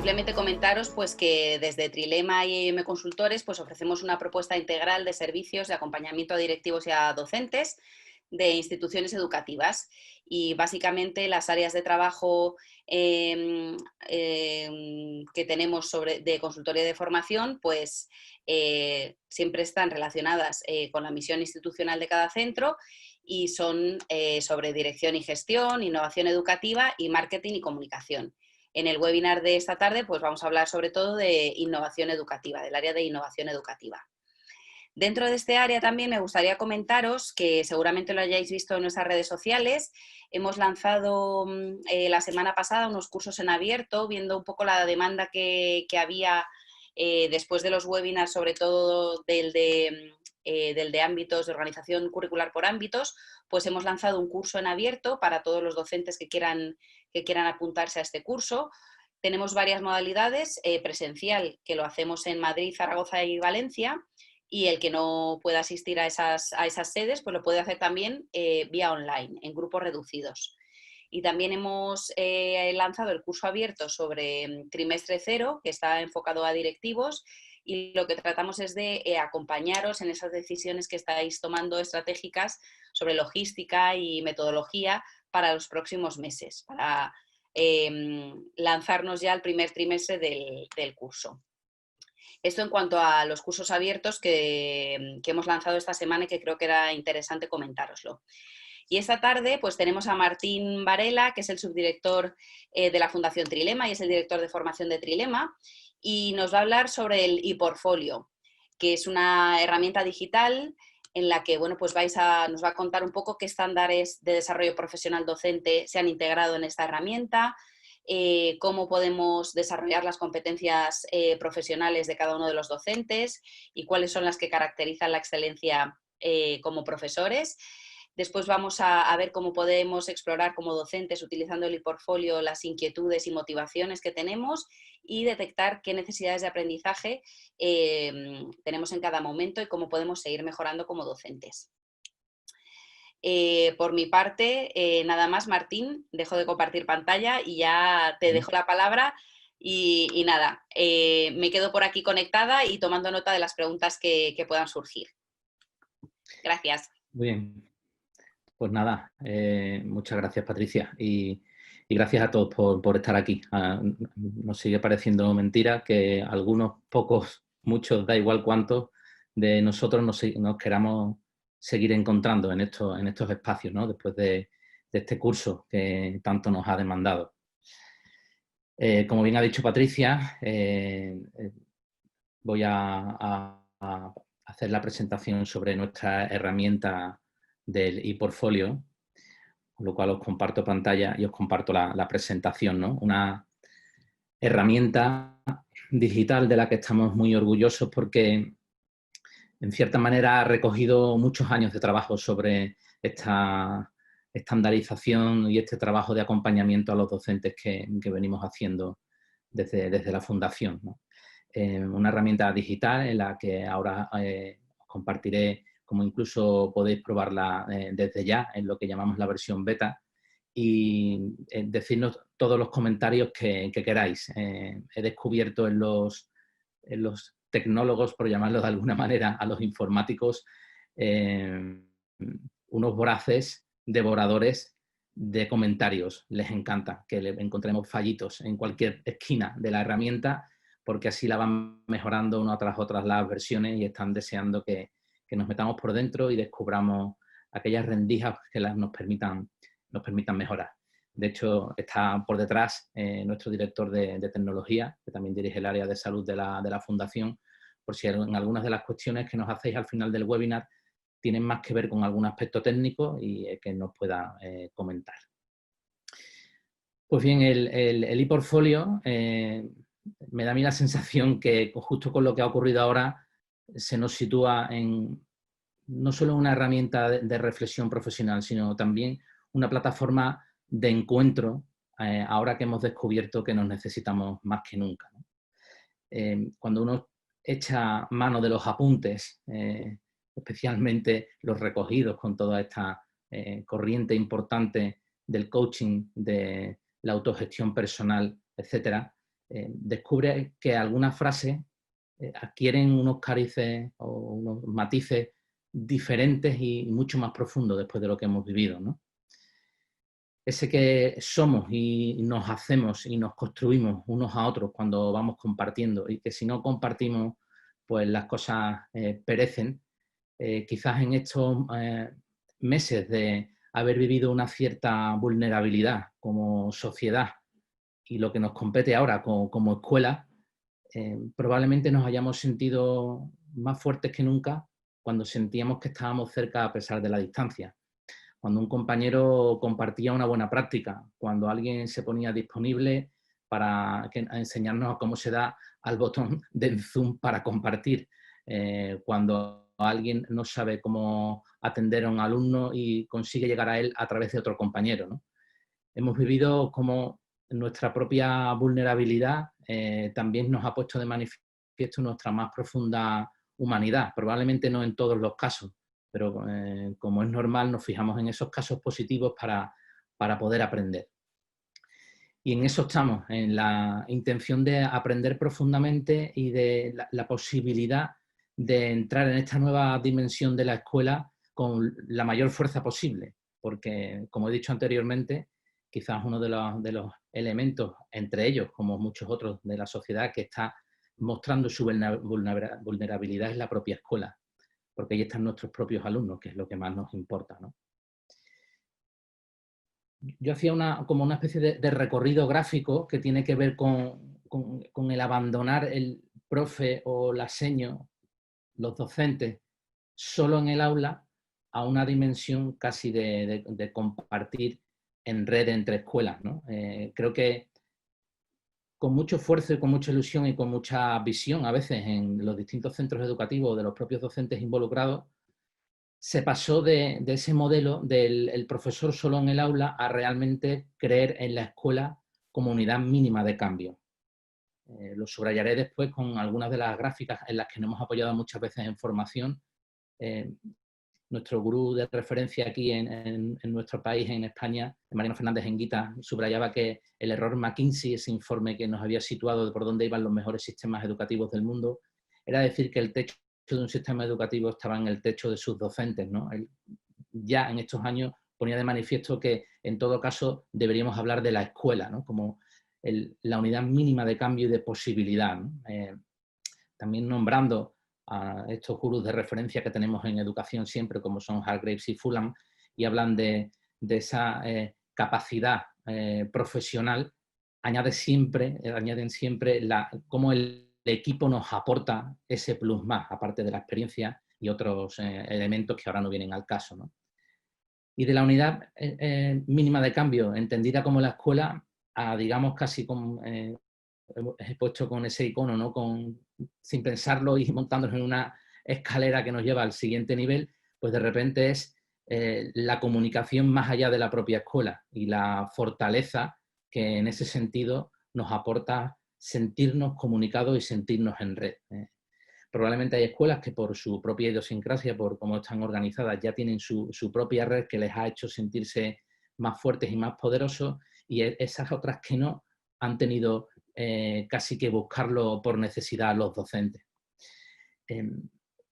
simplemente comentaros pues, que desde Trilema y EIM Consultores pues, ofrecemos una propuesta integral de servicios de acompañamiento a directivos y a docentes de instituciones educativas, y básicamente las áreas de trabajo que tenemos de consultoría de formación pues siempre están relacionadas con la misión institucional de cada centro, y son sobre dirección y gestión, innovación educativa y marketing y comunicación. En el webinar de esta tarde pues vamos a hablar sobre todo de innovación educativa, del área de innovación educativa. Dentro de este área también me gustaría comentaros, que seguramente lo hayáis visto en nuestras redes sociales, hemos lanzado la semana pasada unos cursos en abierto, viendo un poco la demanda que había después de los webinars, sobre todo del de ámbitos de organización curricular por ámbitos. Pues hemos lanzado un curso en abierto para todos los docentes que quieran apuntarse a este curso. Tenemos varias modalidades: presencial, que lo hacemos en Madrid, Zaragoza y Valencia, y el que no pueda asistir a esas sedes, pues lo puede hacer también vía online, en grupos reducidos. Y también hemos lanzado el curso abierto sobre trimestre cero, que está enfocado a directivos, y lo que tratamos es de acompañaros en esas decisiones que estáis tomando estratégicas sobre logística y metodología para los próximos meses, para lanzarnos ya al primer trimestre del curso. Esto en cuanto a los cursos abiertos que hemos lanzado esta semana y que creo que era interesante comentároslo. Y esta tarde pues tenemos a Martín Varela, que es el subdirector de la Fundación Trilema y es el director de formación de Trilema, y nos va a hablar sobre el ePortfolio, que es una herramienta digital en la que bueno, pues nos va a contar un poco qué estándares de desarrollo profesional docente se han integrado en esta herramienta, cómo podemos desarrollar las competencias profesionales de cada uno de los docentes y cuáles son las que caracterizan la excelencia como profesores. Después vamos a ver cómo podemos explorar como docentes, utilizando el ePortfolio, las inquietudes y motivaciones que tenemos y detectar qué necesidades de aprendizaje tenemos en cada momento y cómo podemos seguir mejorando como docentes. Por mi parte, nada más, Martín, dejo de compartir pantalla y ya te dejo la palabra. Y nada, me quedo por aquí conectada y tomando nota de las preguntas que puedan surgir. Gracias. Muy bien. Pues nada, muchas gracias, Patricia, y gracias a todos por estar aquí. Nos sigue pareciendo mentira que algunos, pocos, muchos, da igual cuántos, de nosotros nos queramos seguir encontrando en estos espacios, ¿no? Después de este curso que tanto nos ha demandado. Como bien ha dicho Patricia, voy a hacer la presentación sobre nuestra herramienta del ePortfolio, con lo cual os comparto pantalla y os comparto la presentación, ¿no? Una herramienta digital de la que estamos muy orgullosos porque, en cierta manera, ha recogido muchos años de trabajo sobre esta estandarización y este trabajo de acompañamiento a los docentes que venimos haciendo desde la Fundación, ¿no? Una herramienta digital en la que ahora os compartiré cómo incluso podéis probarla desde ya en lo que llamamos la versión beta, y decirnos todos los comentarios que queráis. He descubierto en los tecnólogos, por llamarlo de alguna manera, a los informáticos, unos voraces devoradores de comentarios. Les encanta que le encontremos fallitos en cualquier esquina de la herramienta, porque así la van mejorando una tras otras las versiones y están deseando que nos metamos por dentro y descubramos aquellas rendijas que nos permitan mejorar. De hecho, está por detrás nuestro director de tecnología, que también dirige el área de salud de la Fundación, por si en algunas de las cuestiones que nos hacéis al final del webinar tienen más que ver con algún aspecto técnico y que nos pueda comentar. Pues bien, el ePortfolio me da a mí la sensación que, justo con lo que ha ocurrido ahora, se nos sitúa en no solo una herramienta de reflexión profesional, sino también una plataforma de encuentro, ahora que hemos descubierto que nos necesitamos más que nunca, ¿no? Cuando uno echa mano de los apuntes, especialmente los recogidos con toda esta corriente importante del coaching, de la autogestión personal, etcétera, descubre que algunas frases adquieren unos carices o unos matices diferentes y mucho más profundos después de lo que hemos vivido, ¿no? Ese que somos y nos hacemos y nos construimos unos a otros cuando vamos compartiendo, y que si no compartimos, pues las cosas perecen. Quizás en estos meses de haber vivido una cierta vulnerabilidad como sociedad y lo que nos compete ahora como escuela, probablemente nos hayamos sentido más fuertes que nunca cuando sentíamos que estábamos cerca a pesar de la distancia. Cuando un compañero compartía una buena práctica, cuando alguien se ponía disponible para enseñarnos cómo se da al botón del Zoom para compartir, cuando alguien no sabe cómo atender a un alumno y consigue llegar a él a través de otro compañero, ¿no? Hemos vivido como nuestra propia vulnerabilidad también nos ha puesto de manifiesto nuestra más profunda humanidad, probablemente no en todos los casos, pero como es normal nos fijamos en esos casos positivos para poder aprender. Y en eso estamos, en la intención de aprender profundamente y de la posibilidad de entrar en esta nueva dimensión de la escuela con la mayor fuerza posible, porque, como he dicho anteriormente, quizás uno de los elementos, entre ellos, como muchos otros de la sociedad, que está mostrando su vulnerabilidad es la propia escuela, porque ahí están nuestros propios alumnos, que es lo que más nos importa, ¿no? Yo hacía como una especie de recorrido gráfico que tiene que ver con el abandonar el profe o la seño, los docentes, solo en el aula, a una dimensión casi de compartir en red entre escuelas, ¿no? Creo que con mucho esfuerzo y con mucha ilusión y con mucha visión a veces en los distintos centros educativos de los propios docentes involucrados, se pasó de ese modelo del el profesor solo en el aula a realmente creer en la escuela como unidad mínima de cambio. Lo subrayaré después con algunas de las gráficas en las que nos hemos apoyado muchas veces en formación. Nuestro gurú de referencia aquí en nuestro país, en España, Mariano Fernández Enguita, subrayaba que el error McKinsey, ese informe que nos había situado de por dónde iban los mejores sistemas educativos del mundo, era decir que el techo de un sistema educativo estaba en el techo de sus docentes, ¿no? Él ya en estos años ponía de manifiesto que en todo caso deberíamos hablar de la escuela, ¿no? Como la unidad mínima de cambio y de posibilidad, ¿no? También nombrando a estos gurús de referencia que tenemos en educación siempre, como son Hargreaves y Fulham, y hablan de esa capacidad profesional, añaden siempre cómo el equipo nos aporta ese plus más, aparte de la experiencia y otros elementos que ahora no vienen al caso, ¿no? Y de la unidad mínima de cambio, entendida como la escuela, a, digamos, casi como he puesto con ese icono, ¿no? Sin pensarlo y montándonos en una escalera que nos lleva al siguiente nivel, pues de repente es la comunicación más allá de la propia escuela y la fortaleza que en ese sentido nos aporta sentirnos comunicados y sentirnos en red. Probablemente hay escuelas que por su propia idiosincrasia, por cómo están organizadas, ya tienen su propia red que les ha hecho sentirse más fuertes y más poderosos, y esas otras que no han tenido casi que buscarlo por necesidad los docentes.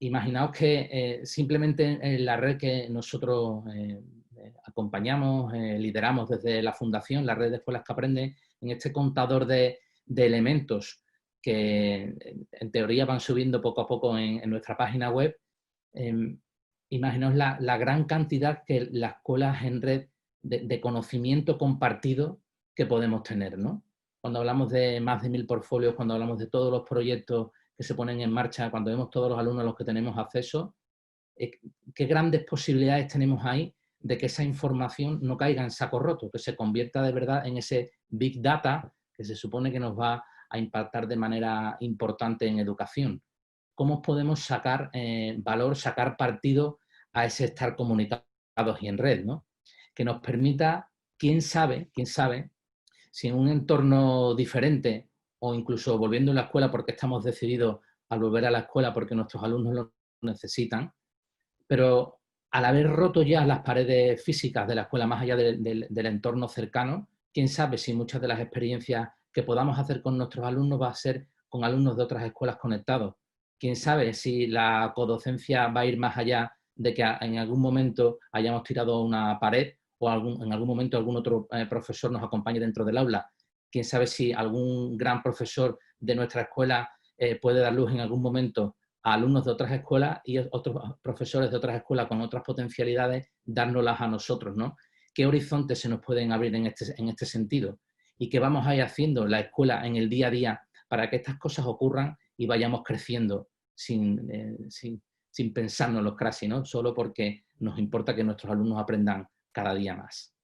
Imaginaos que simplemente en la red que nosotros acompañamos, lideramos desde la Fundación, la red de escuelas que aprenden, en este contador de elementos que en teoría van subiendo poco a poco en nuestra página web, imaginaos la gran cantidad que las escuelas en red de conocimiento compartido que podemos tener, ¿no? Cuando hablamos de más de 1000 portfolios, cuando hablamos de todos los proyectos que se ponen en marcha, cuando vemos todos los alumnos a los que tenemos acceso, qué grandes posibilidades tenemos ahí de que esa información no caiga en saco roto, que se convierta de verdad en ese big data que se supone que nos va a impactar de manera importante en educación. ¿Cómo podemos sacar valor, sacar partido a ese estar comunicados y en red, ¿no? Que nos permita, quién sabe, si en un entorno diferente o incluso volviendo a la escuela porque estamos decididos a volver a la escuela porque nuestros alumnos lo necesitan, pero al haber roto ya las paredes físicas de la escuela más allá del entorno cercano, quién sabe si muchas de las experiencias que podamos hacer con nuestros alumnos va a ser con alumnos de otras escuelas conectados. Quién sabe si la codocencia va a ir más allá de que en algún momento hayamos tirado una pared o en algún momento algún otro profesor nos acompañe dentro del aula. Quién sabe si algún gran profesor de nuestra escuela puede dar luz en algún momento a alumnos de otras escuelas y otros profesores de otras escuelas con otras potencialidades, dárnoslas a nosotros, ¿no? ¿Qué horizontes se nos pueden abrir en este sentido? ¿Y qué vamos a ir haciendo en la escuela en el día a día para que estas cosas ocurran y vayamos creciendo sin pensarnos los crazy, ¿no? Solo porque nos importa que nuestros alumnos aprendan cada día más.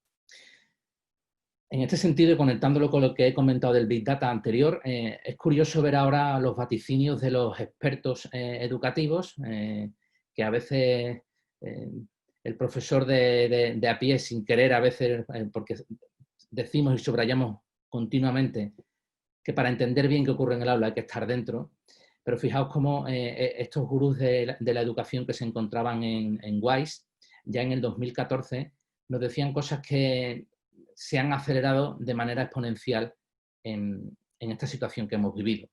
En este sentido, y conectándolo con lo que he comentado del Big Data anterior, es curioso ver ahora los vaticinios de los expertos educativos, que a veces el profesor de a pie, sin querer, a veces, porque decimos y subrayamos continuamente que para entender bien qué ocurre en el aula hay que estar dentro, pero fijaos cómo estos gurús de la educación que se encontraban en WISE, ya en el 2014, nos decían cosas que se han acelerado de manera exponencial en esta situación que hemos vivido.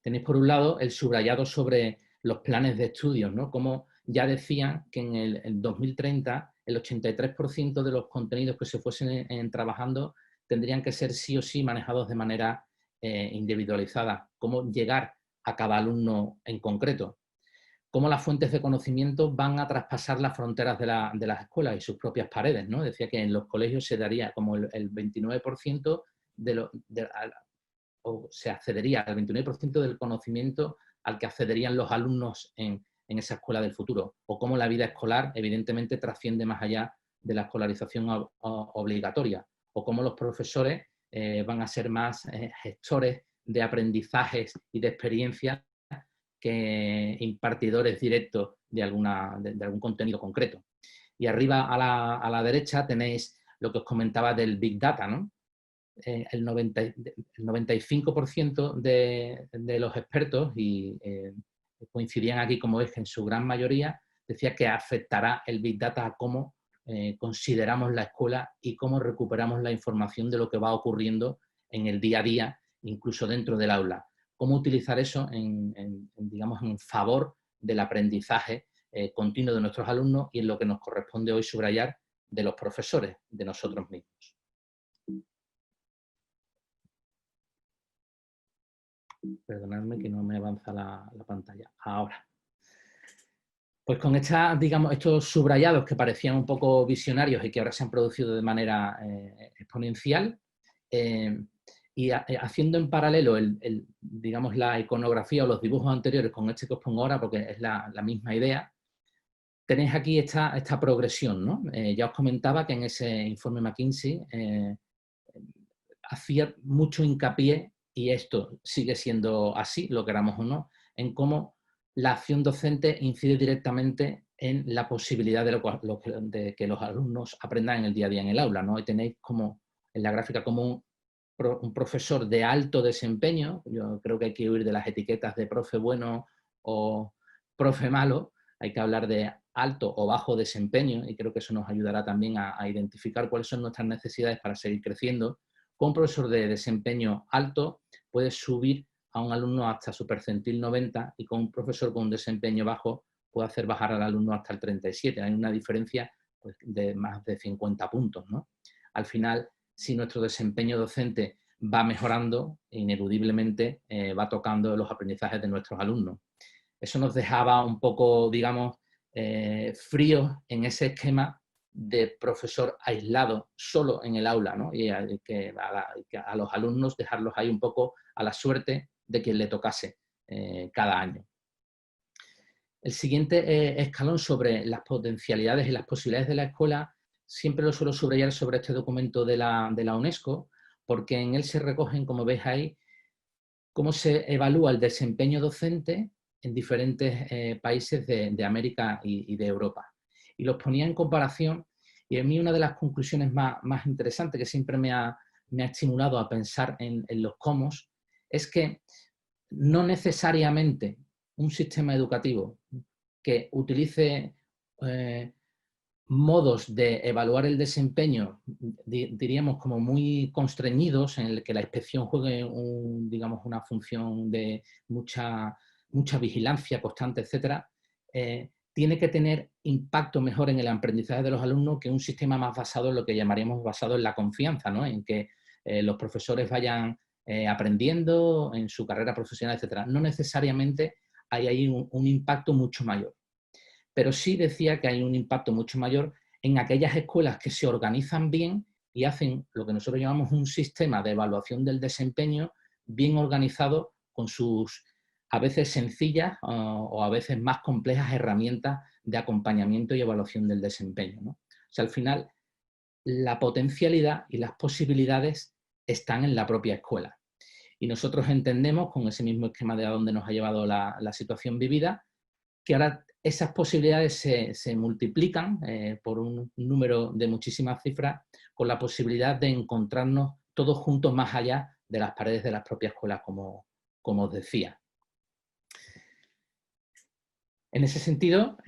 Tenéis por un lado el subrayado sobre los planes de estudios, ¿no? Como ya decían que en el 2030 el 83% de los contenidos que se fuesen trabajando tendrían que ser sí o sí manejados de manera individualizada. Cómo llegar a cada alumno en concreto. Cómo las fuentes de conocimiento van a traspasar las fronteras de las escuelas y sus propias paredes, ¿no? Decía que en los colegios se daría como el 29% o se accedería al 29% del conocimiento al que accederían los alumnos en esa escuela del futuro. O cómo la vida escolar, evidentemente, trasciende más allá de la escolarización obligatoria. O cómo los profesores van a ser más gestores de aprendizajes y de experiencias que impartidores directos de algún contenido concreto. Y arriba a la derecha tenéis lo que os comentaba del Big Data, ¿no? El 95% de los expertos, y coincidían aquí como es en su gran mayoría, decía que afectará el Big Data a cómo consideramos la escuela y cómo recuperamos la información de lo que va ocurriendo en el día a día, incluso dentro del aula. Cómo utilizar eso digamos, en favor del aprendizaje continuo de nuestros alumnos y en lo que nos corresponde hoy subrayar de los profesores, de nosotros mismos. Perdonadme que no me avanza la pantalla. Ahora. Pues con digamos, estos subrayados que parecían un poco visionarios y que ahora se han producido de manera exponencial, y haciendo en paralelo digamos, la iconografía o los dibujos anteriores con este que os pongo ahora, porque es la misma idea, tenéis aquí esta progresión, ¿no? Ya os comentaba que en ese informe McKinsey hacía mucho hincapié, y esto sigue siendo así, lo queramos o no, en cómo la acción docente incide directamente en la posibilidad de que los alumnos aprendan en el día a día en el aula, ¿no? Y tenéis como en la gráfica como un profesor de alto desempeño. Yo creo que hay que huir de las etiquetas de profe bueno o profe malo, hay que hablar de alto o bajo desempeño, y creo que eso nos ayudará también a identificar cuáles son nuestras necesidades para seguir creciendo. Con un profesor de desempeño alto puede subir a un alumno hasta su percentil 90, y con un profesor con un desempeño bajo puede hacer bajar al alumno hasta el 37. Hay una diferencia pues, de más de 50 puntos, ¿no? Al final, si nuestro desempeño docente va mejorando, ineludiblemente va tocando los aprendizajes de nuestros alumnos. Eso nos dejaba un poco, digamos, fríos en ese esquema de profesor aislado, solo en el aula, ¿no? Y que a los alumnos dejarlos ahí un poco a la suerte de quien le tocase cada año. El siguiente escalón sobre las potencialidades y las posibilidades de la escuela siempre lo suelo subrayar sobre este documento de la UNESCO, porque en él se recogen, como veis ahí, cómo se evalúa el desempeño docente en diferentes países de América y de Europa. Y los ponía en comparación, y a mí una de las conclusiones más interesantes que siempre me ha estimulado a pensar en los cómo es que no necesariamente un sistema educativo que utilice modos de evaluar el desempeño, diríamos, como muy constreñidos, en el que la inspección juegue digamos, una función de mucha vigilancia constante, etcétera, tiene que tener impacto mejor en el aprendizaje de los alumnos que un sistema más basado en lo que llamaríamos basado en la confianza, ¿no? En que los profesores vayan aprendiendo en su carrera profesional, etcétera. No necesariamente hay ahí un impacto mucho mayor. Pero sí decía que hay un impacto mucho mayor en aquellas escuelas que se organizan bien y hacen lo que nosotros llamamos un sistema de evaluación del desempeño bien organizado, con sus a veces sencillas o a veces más complejas herramientas de acompañamiento y evaluación del desempeño, ¿no? O sea, al final, la potencialidad y las posibilidades están en la propia escuela. Y nosotros entendemos, con ese mismo esquema de a dónde nos ha llevado la situación vivida, que ahora esas posibilidades se multiplican por un número de muchísimas cifras, con la posibilidad de encontrarnos todos juntos más allá de las paredes de las propias escuelas, como os decía. En ese sentido,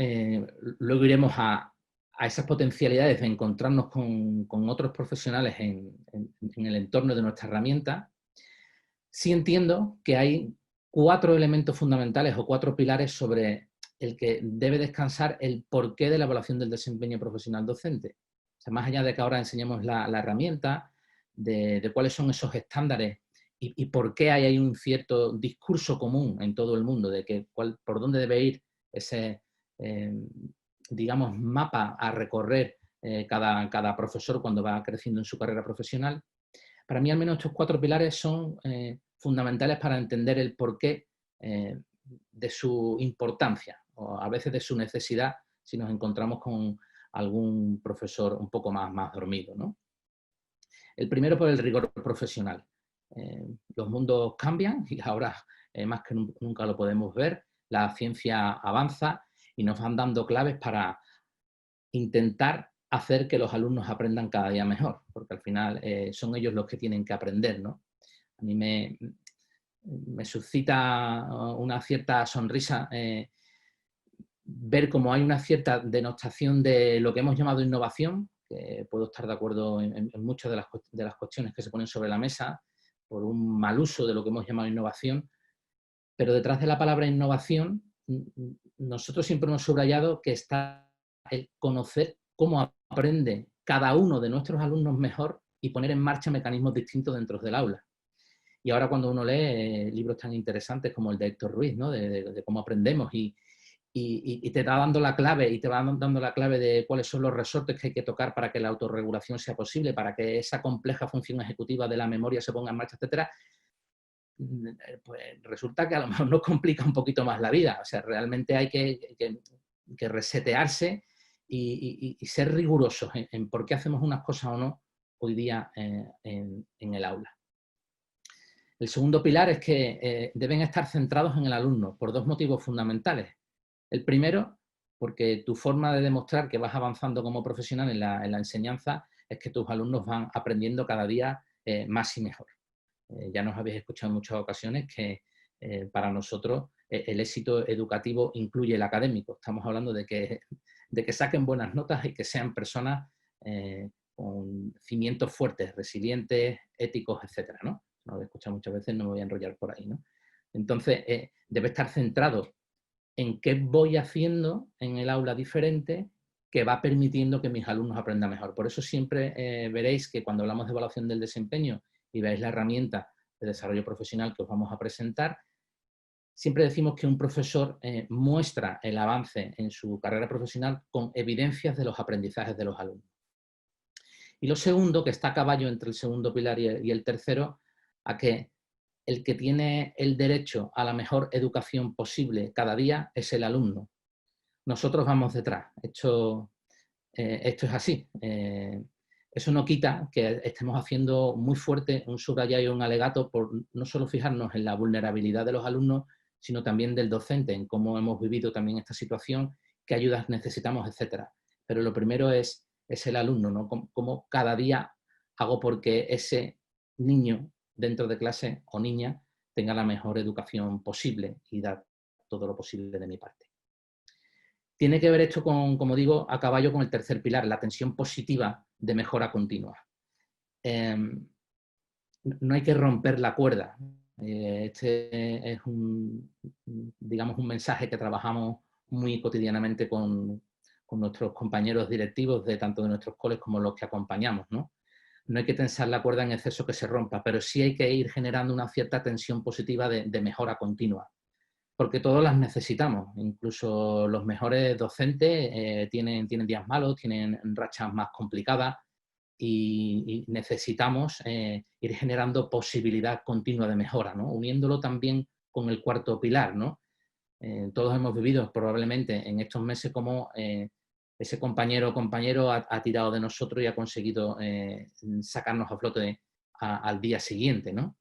luego iremos a esas potencialidades de encontrarnos con otros profesionales en el entorno de nuestra herramienta. Sí entiendo que hay 4 elementos fundamentales o 4 pilares sobre el que debe descansar el porqué de la evaluación del desempeño profesional docente. O sea, más allá de que ahora enseñemos la herramienta, de cuáles son esos estándares y por qué hay un cierto discurso común en todo el mundo de que por dónde debe ir ese, digamos, mapa a recorrer cada profesor cuando va creciendo en su carrera profesional. Para mí, al menos, estos 4 pilares son fundamentales para entender el porqué de su importancia, o a veces de su necesidad, si nos encontramos con algún profesor un poco más dormido, ¿no? El primero, por el rigor profesional. Los mundos cambian y ahora más que nunca lo podemos ver. La ciencia avanza y nos van dando claves para intentar hacer que los alumnos aprendan cada día mejor, porque al final son ellos los que tienen que aprender, ¿no? A mí me suscita una cierta sonrisa ver cómo hay una cierta denostación de lo que hemos llamado innovación, que puedo estar de acuerdo en muchas de las cuestiones que se ponen sobre la mesa, por un mal uso de lo que hemos llamado innovación, pero detrás de la palabra innovación, nosotros siempre hemos subrayado que está el conocer cómo aprende cada uno de nuestros alumnos mejor y poner en marcha mecanismos distintos dentro del aula. Y ahora cuando uno lee libros tan interesantes como el de Héctor Ruiz, ¿no? de cómo aprendemos y te va dando la clave y te va dando la clave de cuáles son los resortes que hay que tocar para que la autorregulación sea posible, para que esa compleja función ejecutiva de la memoria se ponga en marcha, etcétera, pues resulta que a lo mejor nos complica un poquito más la vida. O sea, realmente hay que resetearse y ser rigurosos en por qué hacemos unas cosas o no hoy día en el aula. El segundo pilar es que deben estar centrados en el alumno por 2 motivos fundamentales. El primero, porque tu forma de demostrar que vas avanzando como profesional en la enseñanza es que tus alumnos van aprendiendo cada día más y mejor. Ya nos habéis escuchado en muchas ocasiones que para nosotros el éxito educativo incluye el académico. Estamos hablando de que saquen buenas notas y que sean personas con cimientos fuertes, resilientes, éticos, etcétera, ¿no? Lo habéis escuchado muchas veces, no me voy a enrollar por ahí, ¿no? Entonces, debe estar centrado en qué voy haciendo en el aula diferente que va permitiendo que mis alumnos aprendan mejor. Por eso siempre veréis que cuando hablamos de evaluación del desempeño y veáis la herramienta de desarrollo profesional que os vamos a presentar, siempre decimos que un profesor muestra el avance en su carrera profesional con evidencias de los aprendizajes de los alumnos. Y lo segundo, que está a caballo entre el segundo pilar y el tercero, a que el que tiene el derecho a la mejor educación posible cada día es el alumno. Nosotros vamos detrás. Esto es así. Eso no quita que estemos haciendo muy fuerte un subrayado y un alegato por no solo fijarnos en la vulnerabilidad de los alumnos, sino también del docente, en cómo hemos vivido también esta situación, qué ayudas necesitamos, etcétera. Pero lo primero es el alumno, ¿no? Cómo cada día hago porque ese niño dentro de clase o niña tenga la mejor educación posible y dar todo lo posible de mi parte. tiene que ver esto con, como digo, a caballo con el tercer pilar, la tensión positiva de mejora continua. No hay que romper la cuerda. Este es digamos, un mensaje que trabajamos muy cotidianamente con nuestros compañeros directivos de tanto de nuestros coles como los que acompañamos, ¿no? No hay que tensar la cuerda en exceso que se rompa, pero sí hay que ir generando una cierta tensión positiva de mejora continua, porque todos las necesitamos. Incluso los mejores docentes tienen días malos, tienen rachas más complicadas, y necesitamos ir generando posibilidad continua de mejora, ¿no? Uniéndolo también con el cuarto pilar, ¿no? Todos hemos vivido probablemente en estos meses como ese compañero o compañero ha tirado de nosotros y ha conseguido sacarnos a flote al día siguiente, ¿no?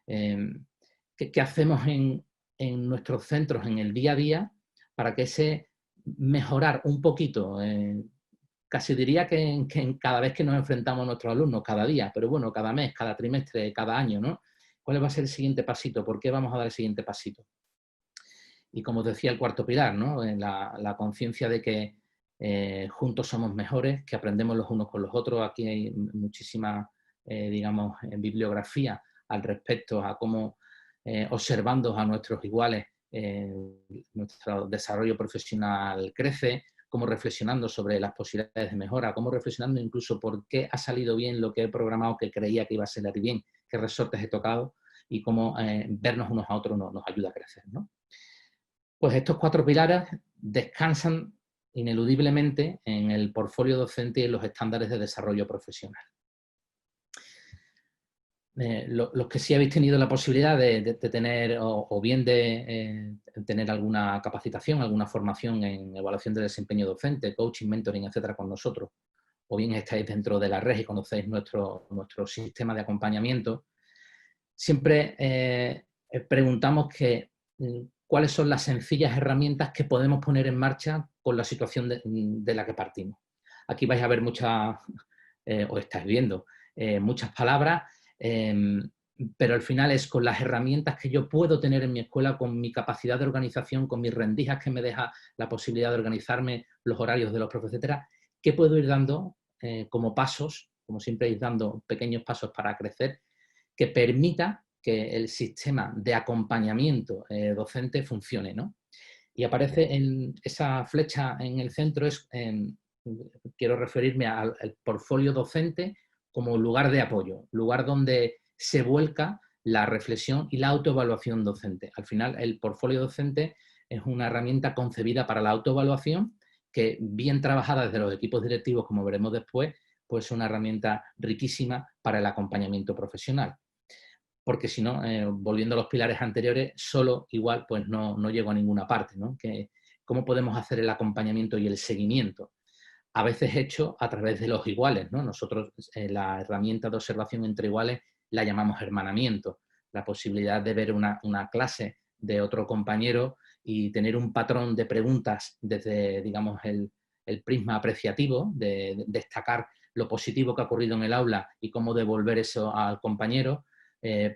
¿Qué hacemos en nuestros centros en el día a día para que ese mejorar un poquito, casi diría que en cada vez que nos enfrentamos a nuestros alumnos, cada día, pero bueno, cada mes, cada trimestre, cada año, ¿no? ¿Cuál va a ser el siguiente pasito? ¿Por qué vamos a dar el siguiente pasito? Y como os decía, el cuarto pilar, ¿no? La conciencia de que juntos somos mejores, que aprendemos los unos con los otros. Aquí hay muchísima, digamos, bibliografía al respecto a cómo, observando a nuestros iguales, nuestro desarrollo profesional crece, cómo reflexionando sobre las posibilidades de mejora, cómo reflexionando incluso por qué ha salido bien lo que he programado que creía que iba a salir bien, qué resortes he tocado y cómo vernos unos a otros nos ayuda a crecer, ¿no? Pues estos cuatro pilares descansan ineludiblemente en el portfolio docente y en los estándares de desarrollo profesional. Los que sí habéis tenido la posibilidad de tener, o bien de tener alguna capacitación, alguna formación en evaluación de desempeño docente, coaching, mentoring, etcétera, con nosotros, o bien estáis dentro de la red y conocéis nuestro sistema de acompañamiento, siempre preguntamos cuáles son las sencillas herramientas que podemos poner en marcha con la situación de la que partimos. Aquí vais a ver muchas, o estáis viendo, muchas palabras, pero al final es con las herramientas que yo puedo tener en mi escuela, con mi capacidad de organización, con mis rendijas que me deja la posibilidad de organizarme, los horarios de los profes, etcétera, que puedo ir dando como pasos, como siempre ir dando pequeños pasos para crecer, que permita que el sistema de acompañamiento docente funcione, ¿no? Y aparece en esa flecha en el centro, quiero referirme al portfolio docente como lugar de apoyo, lugar donde se vuelca la reflexión y la autoevaluación docente. Al final, el portfolio docente es una herramienta concebida para la autoevaluación que, bien trabajada desde los equipos directivos, como veremos después, pues es una herramienta riquísima para el acompañamiento profesional. Porque si no, volviendo a los pilares anteriores, solo igual pues no llego a ninguna parte, ¿no? ¿Cómo podemos hacer el acompañamiento y el seguimiento? A veces hecho a través de los iguales, ¿no? Nosotros la herramienta de observación entre iguales la llamamos hermanamiento, la posibilidad de ver una clase de otro compañero y tener un patrón de preguntas desde, digamos, el prisma apreciativo, de destacar lo positivo que ha ocurrido en el aula y cómo devolver eso al compañero,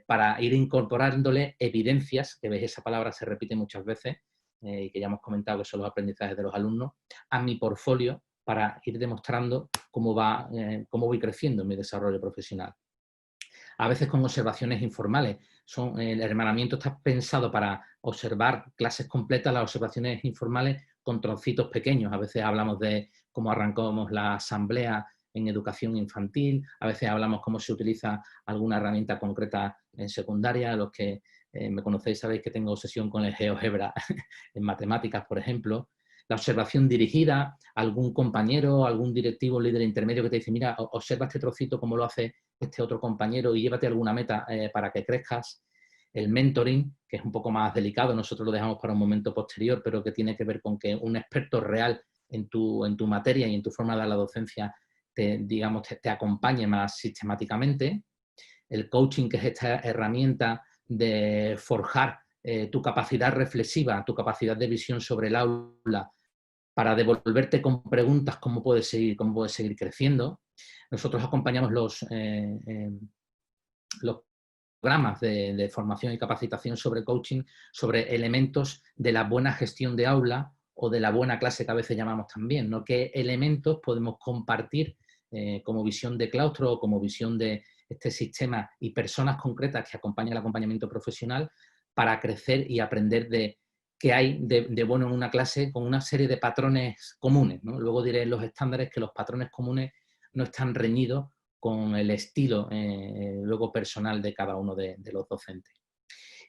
para ir incorporándole evidencias, que veis esa palabra se repite muchas veces, y que ya hemos comentado que son los aprendizajes de los alumnos, a mi portfolio para ir demostrando cómo voy creciendo en mi desarrollo profesional. A veces con observaciones informales. El hermanamiento está pensado para observar clases completas, las observaciones informales con trocitos pequeños. A veces hablamos de cómo arrancamos la asamblea en educación infantil, a veces hablamos cómo se utiliza alguna herramienta concreta en secundaria. Los que me conocéis sabéis que tengo obsesión con el GeoGebra en matemáticas, por ejemplo. La observación dirigida, algún compañero, algún directivo, líder intermedio que te dice, mira, observa este trocito como lo hace este otro compañero y llévate alguna meta para que crezcas. El mentoring, que es un poco más delicado, nosotros lo dejamos para un momento posterior, pero que tiene que ver con que un experto real en tu materia y en tu forma de dar la docencia te acompañe más sistemáticamente. El coaching, que es esta herramienta de forjar tu capacidad reflexiva, tu capacidad de visión sobre el aula, para devolverte con preguntas cómo puedes seguir creciendo. Nosotros acompañamos los programas de formación y capacitación sobre coaching, sobre elementos de la buena gestión de aula o de la buena clase que a veces llamamos también, ¿no? ¿Qué elementos podemos compartir como visión de claustro o como visión de este sistema y personas concretas que acompañan el acompañamiento profesional para crecer y aprender de qué hay de bueno en una clase con una serie de patrones comunes, ¿no? Luego diré en los estándares que los patrones comunes no están reñidos con el estilo luego personal de cada uno de los docentes.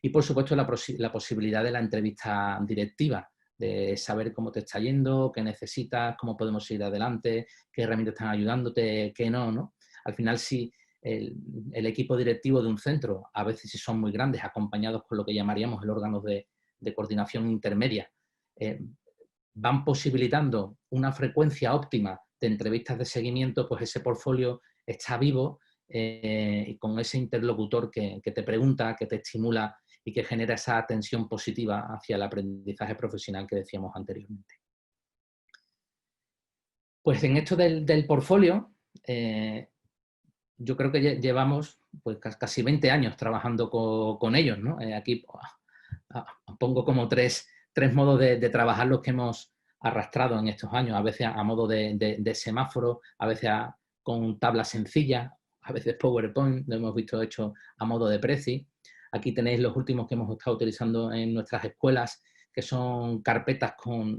Y por supuesto la posibilidad de la entrevista directiva, de saber cómo te está yendo, qué necesitas, cómo podemos ir adelante, qué herramientas están ayudándote, qué no, ¿no? Al final, si el equipo directivo de un centro, a veces si son muy grandes, acompañados por lo que llamaríamos el órgano de coordinación intermedia, van posibilitando una frecuencia óptima de entrevistas de seguimiento, pues ese portfolio está vivo y con ese interlocutor que te pregunta, que te estimula y que genera esa tensión positiva hacia el aprendizaje profesional que decíamos anteriormente. Pues en esto del portfolio, yo creo que llevamos pues, casi 20 años trabajando con ellos, ¿no? Aquí pongo como tres modos de trabajar los que hemos arrastrado en estos años, a veces a modo de semáforo, a veces con tablas sencillas, a veces PowerPoint, lo hemos visto hecho a modo de Prezi. Aquí tenéis los últimos que hemos estado utilizando en nuestras escuelas, que son carpetas con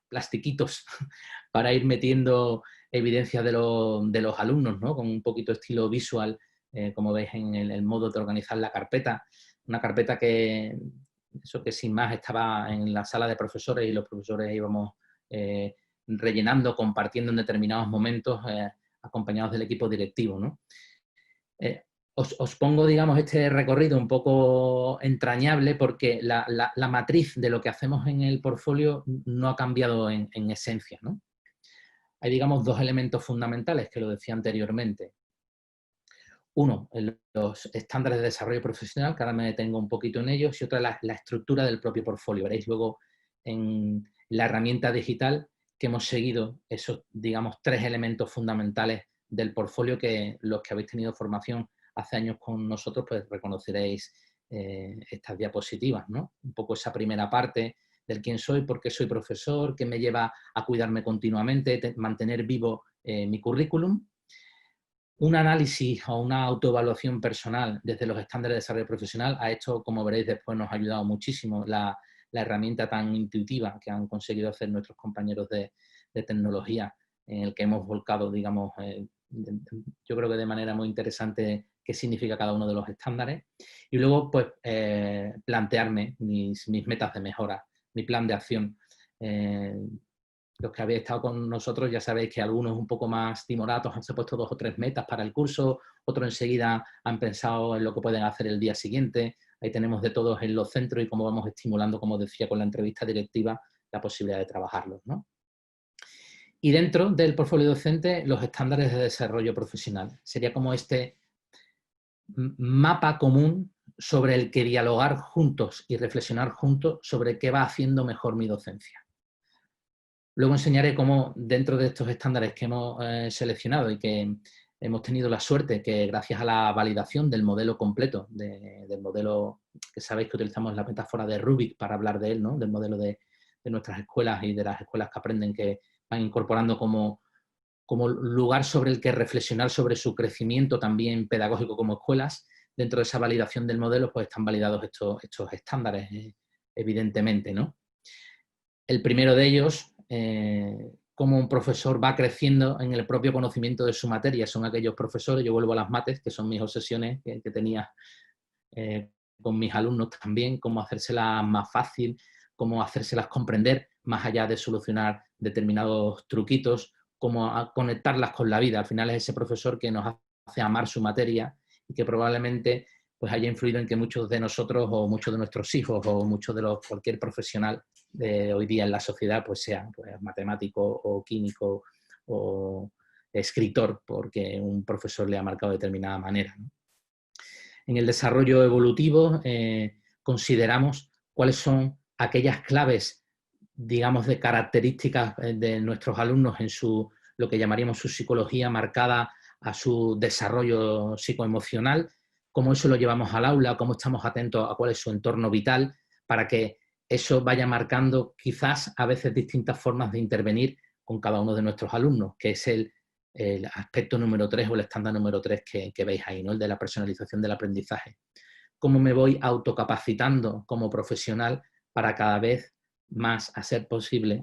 plastiquitos para ir metiendo evidencia de los alumnos, ¿no? Con un poquito estilo visual, como veis en el modo de organizar la carpeta. Una carpeta que sin más estaba en la sala de profesores y los profesores íbamos rellenando, compartiendo en determinados momentos, acompañados del equipo directivo, ¿no? Os pongo, digamos, este recorrido un poco entrañable porque la matriz de lo que hacemos en el portfolio no ha cambiado en esencia, ¿no? Hay, digamos, dos elementos fundamentales que lo decía anteriormente. Uno, los estándares de desarrollo profesional, que ahora me detengo un poquito en ellos, y otra, la estructura del propio portfolio. Veréis luego en la herramienta digital que hemos seguido esos, digamos, tres elementos fundamentales del portfolio que los que habéis tenido formación hace años con nosotros, pues reconoceréis estas diapositivas, ¿no? Un poco esa primera parte del quién soy, por qué soy profesor, qué me lleva a cuidarme continuamente, mantener vivo mi currículum. Un análisis o una autoevaluación personal desde los estándares de desarrollo profesional. A esto, como veréis después, nos ha ayudado muchísimo la herramienta tan intuitiva que han conseguido hacer nuestros compañeros de tecnología, en el que hemos volcado, digamos, yo creo que de manera muy interesante qué significa cada uno de los estándares. Y luego, pues, plantearme mis metas de mejora, mi plan de acción. Los que habéis estado con nosotros ya sabéis que algunos un poco más timoratos han puesto 2 o 3 metas para el curso, otros enseguida han pensado en lo que pueden hacer el día siguiente. Ahí tenemos de todos en los centros y cómo vamos estimulando, como decía con la entrevista directiva, la posibilidad de trabajarlos, ¿no? Y dentro del portfolio docente, los estándares de desarrollo profesional. Sería como este mapa común sobre el que dialogar juntos y reflexionar juntos sobre qué va haciendo mejor mi docencia. Luego enseñaré cómo dentro de estos estándares que hemos seleccionado y que hemos tenido la suerte que gracias a la validación del modelo completo, del modelo que sabéis que utilizamos la metáfora de Rubik para hablar de él, ¿no? Del modelo de nuestras escuelas y de las escuelas que aprenden, que van incorporando como lugar sobre el que reflexionar sobre su crecimiento también pedagógico como escuelas. Dentro de esa validación del modelo pues están validados estos estándares, evidentemente, ¿no? El primero de ellos, cómo un profesor va creciendo en el propio conocimiento de su materia. Son aquellos profesores, yo vuelvo a las mates, que son mis obsesiones que tenía con mis alumnos también, cómo hacérselas más fácil, cómo hacérselas comprender, más allá de solucionar determinados truquitos, cómo conectarlas con la vida. Al final es ese profesor que nos hace amar su materia y que probablemente pues haya influido en que muchos de nosotros o muchos de nuestros hijos o muchos de cualquier profesional de hoy día en la sociedad pues sea pues, matemático o químico o escritor porque un profesor le ha marcado de determinada manera, ¿no? En el desarrollo evolutivo consideramos cuáles son aquellas claves, digamos, de características de nuestros alumnos en lo que llamaríamos su psicología marcada a su desarrollo psicoemocional, cómo eso lo llevamos al aula, cómo estamos atentos a cuál es su entorno vital, para que eso vaya marcando quizás a veces distintas formas de intervenir con cada uno de nuestros alumnos, que es el aspecto número 3 o el estándar número 3 que veis ahí, ¿no? El de la personalización del aprendizaje. Cómo me voy autocapacitando como profesional para cada vez más hacer posible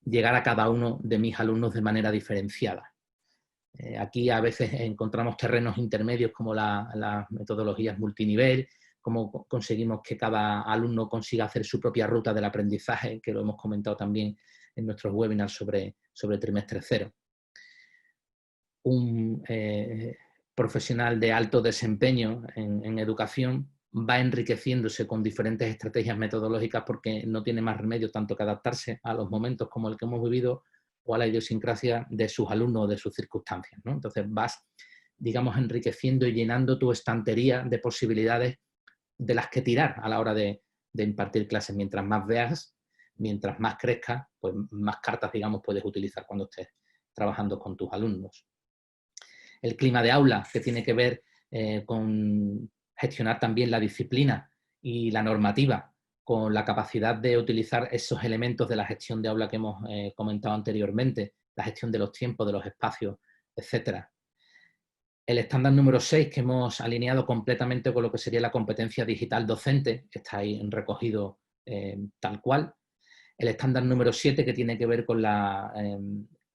llegar a cada uno de mis alumnos de manera diferenciada. Aquí a veces encontramos terrenos intermedios como las metodologías multinivel, cómo conseguimos que cada alumno consiga hacer su propia ruta del aprendizaje, que lo hemos comentado también en nuestros webinars sobre trimestre cero. Un profesional de alto desempeño en educación va enriqueciéndose con diferentes estrategias metodológicas porque no tiene más remedio tanto que adaptarse a los momentos como el que hemos vivido o a la idiosincrasia de sus alumnos o de sus circunstancias, ¿no? Entonces vas, digamos, enriqueciendo y llenando tu estantería de posibilidades de las que tirar a la hora de impartir clases. Mientras más veas, mientras más crezcas, pues más cartas, digamos, puedes utilizar cuando estés trabajando con tus alumnos. El clima de aula, que tiene que ver con gestionar también la disciplina y la normativa, con la capacidad de utilizar esos elementos de la gestión de aula que hemos comentado anteriormente, la gestión de los tiempos, de los espacios, etc. El estándar número 6, que hemos alineado completamente con lo que sería la competencia digital docente, que está ahí recogido tal cual. El estándar número 7, que tiene que ver con la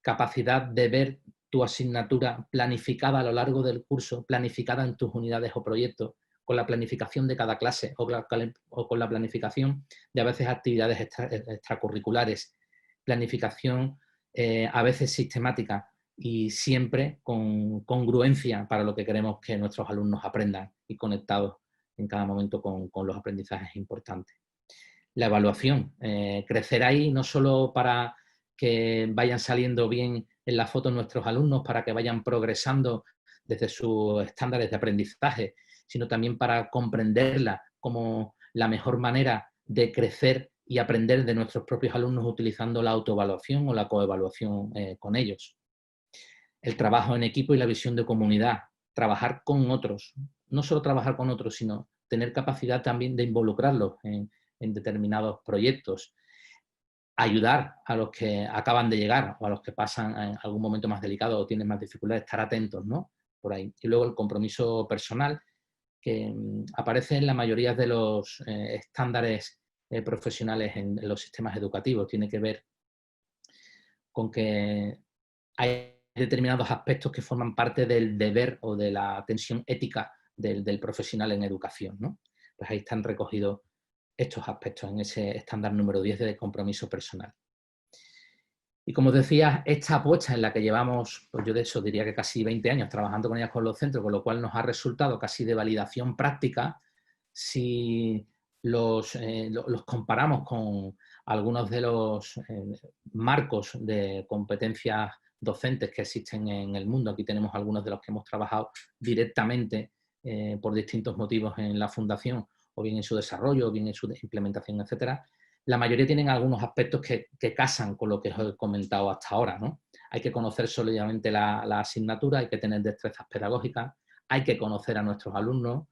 capacidad de ver tu asignatura planificada a lo largo del curso, planificada en tus unidades o proyectos, con la planificación de cada clase o con la planificación de a veces actividades extracurriculares, planificación a veces sistemática y siempre con congruencia para lo que queremos que nuestros alumnos aprendan y conectados en cada momento con los aprendizajes importantes. La evaluación, crecer ahí no solo para que vayan saliendo bien en la foto nuestros alumnos, para que vayan progresando desde sus estándares de aprendizaje, sino también para comprenderla como la mejor manera de crecer y aprender de nuestros propios alumnos utilizando la autoevaluación o la coevaluación con ellos. El trabajo en equipo y la visión de comunidad, trabajar con otros, no solo trabajar con otros, sino tener capacidad también de involucrarlos en determinados proyectos, ayudar a los que acaban de llegar o a los que pasan en algún momento más delicado o tienen más dificultades, estar atentos, ¿no? Por ahí. Y luego el compromiso personal, que aparece en la mayoría de los estándares profesionales en los sistemas educativos. Tiene que ver con que hay determinados aspectos que forman parte del deber o de la tensión ética del profesional en educación, ¿no? Pues ahí están recogidos estos aspectos en ese estándar número 10 de compromiso personal. Y como os decía, esta apuesta en la que llevamos, pues yo de eso diría que casi 20 años trabajando con ellas con los centros, con lo cual nos ha resultado casi de validación práctica, si los comparamos con algunos de los marcos de competencias docentes que existen en el mundo. Aquí tenemos algunos de los que hemos trabajado directamente por distintos motivos en la fundación, o bien en su desarrollo, o bien en su implementación, etcétera. La mayoría tienen algunos aspectos que casan con lo que os he comentado hasta ahora, ¿no? Hay que conocer sólidamente la asignatura, hay que tener destrezas pedagógicas, hay que conocer a nuestros alumnos,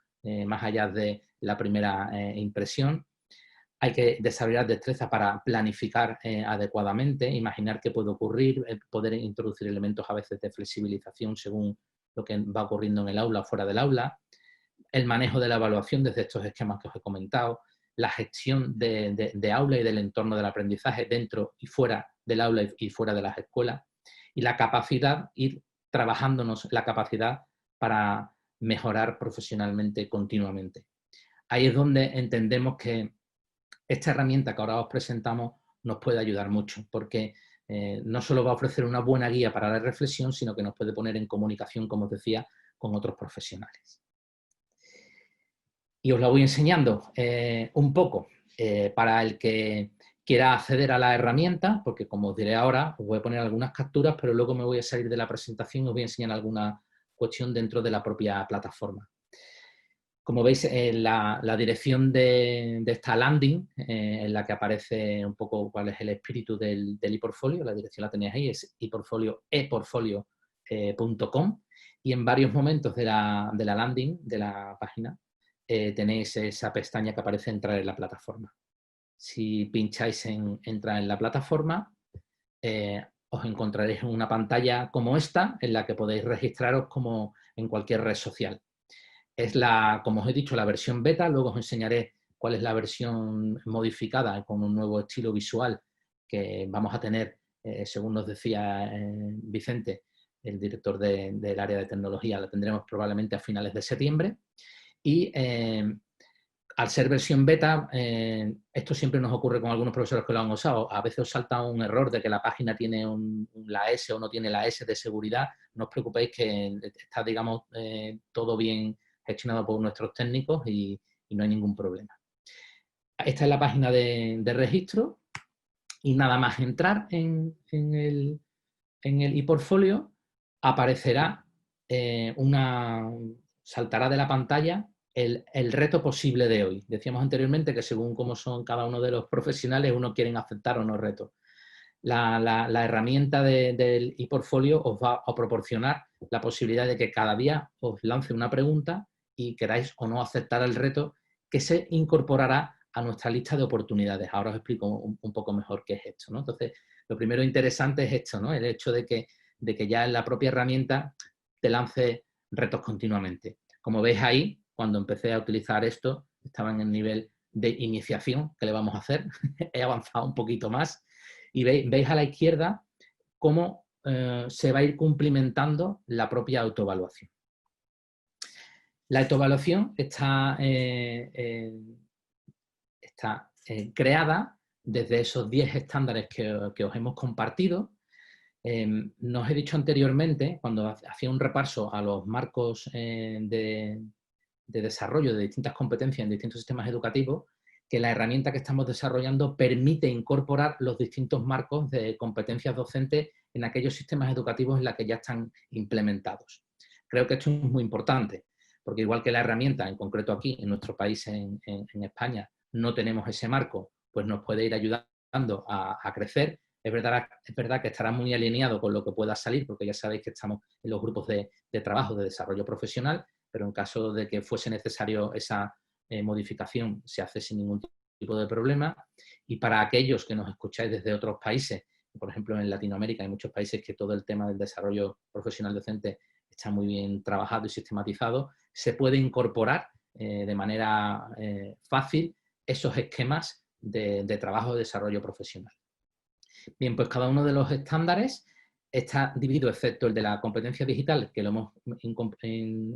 más allá de la primera impresión. Hay que desarrollar destrezas para planificar adecuadamente, imaginar qué puede ocurrir, poder introducir elementos a veces de flexibilización según lo que va ocurriendo en el aula o fuera del aula, el manejo de la evaluación desde estos esquemas que os he comentado, la gestión de aula y del entorno del aprendizaje dentro y fuera del aula y fuera de las escuelas, y la capacidad, ir trabajándonos la capacidad para mejorar profesionalmente continuamente. Ahí es donde entendemos que esta herramienta que ahora os presentamos nos puede ayudar mucho, porque no solo va a ofrecer una buena guía para la reflexión, sino que nos puede poner en comunicación, como os decía, con otros profesionales. Y os la voy enseñando un poco para el que quiera acceder a la herramienta, porque como os diré ahora, os voy a poner algunas capturas, pero luego me voy a salir de la presentación y os voy a enseñar alguna cuestión dentro de la propia plataforma. Como veis, la dirección de esta landing, en la que aparece un poco cuál es el espíritu del ePortfolio, la dirección la tenéis ahí, es eportfolio.com, y en varios momentos de la landing, de la página, tenéis esa pestaña que aparece entrar en la plataforma. Si pincháis en entrar en la plataforma, os encontraréis en una pantalla como esta, en la que podéis registraros como en cualquier red social. Es como os he dicho, la versión beta. Luego os enseñaré cuál es la versión modificada con un nuevo estilo visual que vamos a tener, según nos decía Vicente, el director del área de tecnología. La tendremos probablemente a finales de septiembre. Y al ser versión beta, esto siempre nos ocurre con algunos profesores que lo han usado. A veces os salta un error de que la página tiene la S o no tiene la S de seguridad. No os preocupéis, que está, digamos, todo bien gestionado por nuestros técnicos y no hay ningún problema. Esta es la página de registro y nada más entrar en el ePortfolio aparecerá saltará de la pantalla el reto posible de hoy. Decíamos anteriormente que según cómo son cada uno de los profesionales, uno quieren aceptar o no retos. La herramienta del ePortfolio os va a proporcionar la posibilidad de que cada día os lance una pregunta y queráis o no aceptar el reto, que se incorporará a nuestra lista de oportunidades. Ahora os explico un poco mejor qué es esto, ¿no? Entonces, lo primero interesante es esto, ¿no? El hecho de que ya en la propia herramienta te lance retos continuamente. Como veis ahí, cuando empecé a utilizar esto, estaba en el nivel de iniciación que le vamos a hacer. He avanzado un poquito más y veis a la izquierda cómo se va a ir cumplimentando la propia autoevaluación. La autoevaluación está creada desde esos 10 estándares que os hemos compartido. No os he dicho anteriormente, cuando hacía un repaso a los marcos de desarrollo de distintas competencias en distintos sistemas educativos, que la herramienta que estamos desarrollando permite incorporar los distintos marcos de competencias docentes en aquellos sistemas educativos en los que ya están implementados. Creo que esto es muy importante, porque igual que la herramienta, en concreto aquí, en nuestro país, en España, no tenemos ese marco, pues nos puede ir ayudando a crecer. Es verdad que estará muy alineado con lo que pueda salir, porque ya sabéis que estamos en los grupos de trabajo de desarrollo profesional, pero en caso de que fuese necesario esa modificación, se hace sin ningún tipo de problema. Y para aquellos que nos escucháis desde otros países, por ejemplo en Latinoamérica hay muchos países que todo el tema del desarrollo profesional docente está muy bien trabajado y sistematizado, se puede incorporar de manera fácil esos esquemas de trabajo de desarrollo profesional. Bien, pues cada uno de los estándares está dividido, excepto el de la competencia digital, que lo hemos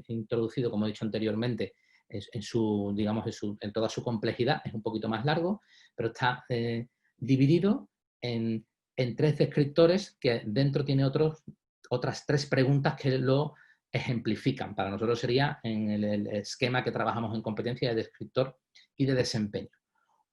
introducido, como he dicho anteriormente, en toda su complejidad. Es un poquito más largo, pero está dividido en 3 descriptores, que dentro tiene otras 3 preguntas que lo ejemplifican. Para nosotros sería en el esquema que trabajamos en competencia de descriptor y de desempeño,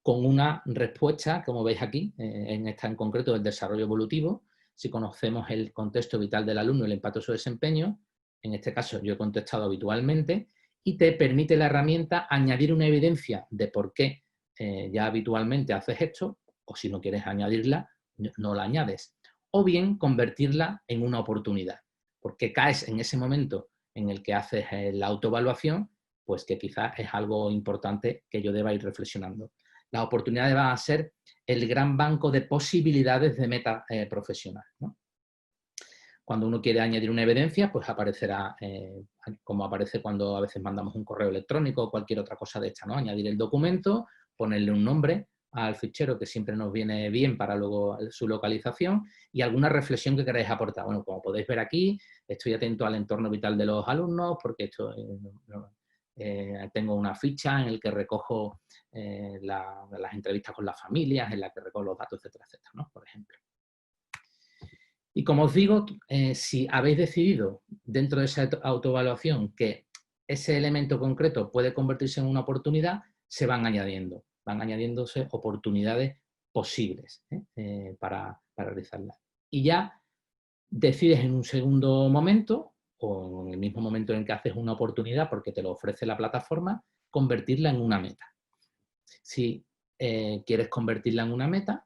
con una respuesta, como veis aquí, en concreto del desarrollo evolutivo. Si conocemos el contexto vital del alumno y el impacto de su desempeño, en este caso yo he contestado habitualmente, y te permite la herramienta añadir una evidencia de por qué ya habitualmente haces esto, o si no quieres añadirla, no la añades. O bien convertirla en una oportunidad, porque caes en ese momento en el que haces la autoevaluación, pues que quizás es algo importante que yo deba ir reflexionando. Las oportunidades van a ser el gran banco de posibilidades de meta profesional, ¿no? Cuando uno quiere añadir una evidencia, pues aparecerá como aparece cuando a veces mandamos un correo electrónico o cualquier otra cosa de esta, ¿no? Añadir el documento, ponerle un nombre al fichero, que siempre nos viene bien para luego su localización, y alguna reflexión que queráis aportar. Bueno, como podéis ver aquí, estoy atento al entorno vital de los alumnos, porque tengo una ficha en la que recojo las entrevistas con las familias, en la que recojo los datos, etcétera, etcétera, ¿no? Por ejemplo. Y como os digo, si habéis decidido dentro de esa autoevaluación que ese elemento concreto puede convertirse en una oportunidad, se van añadiéndose oportunidades posibles para realizarlas. Y ya decides en un segundo momento, o en el mismo momento en que haces una oportunidad porque te lo ofrece la plataforma, convertirla en una meta. Si quieres convertirla en una meta,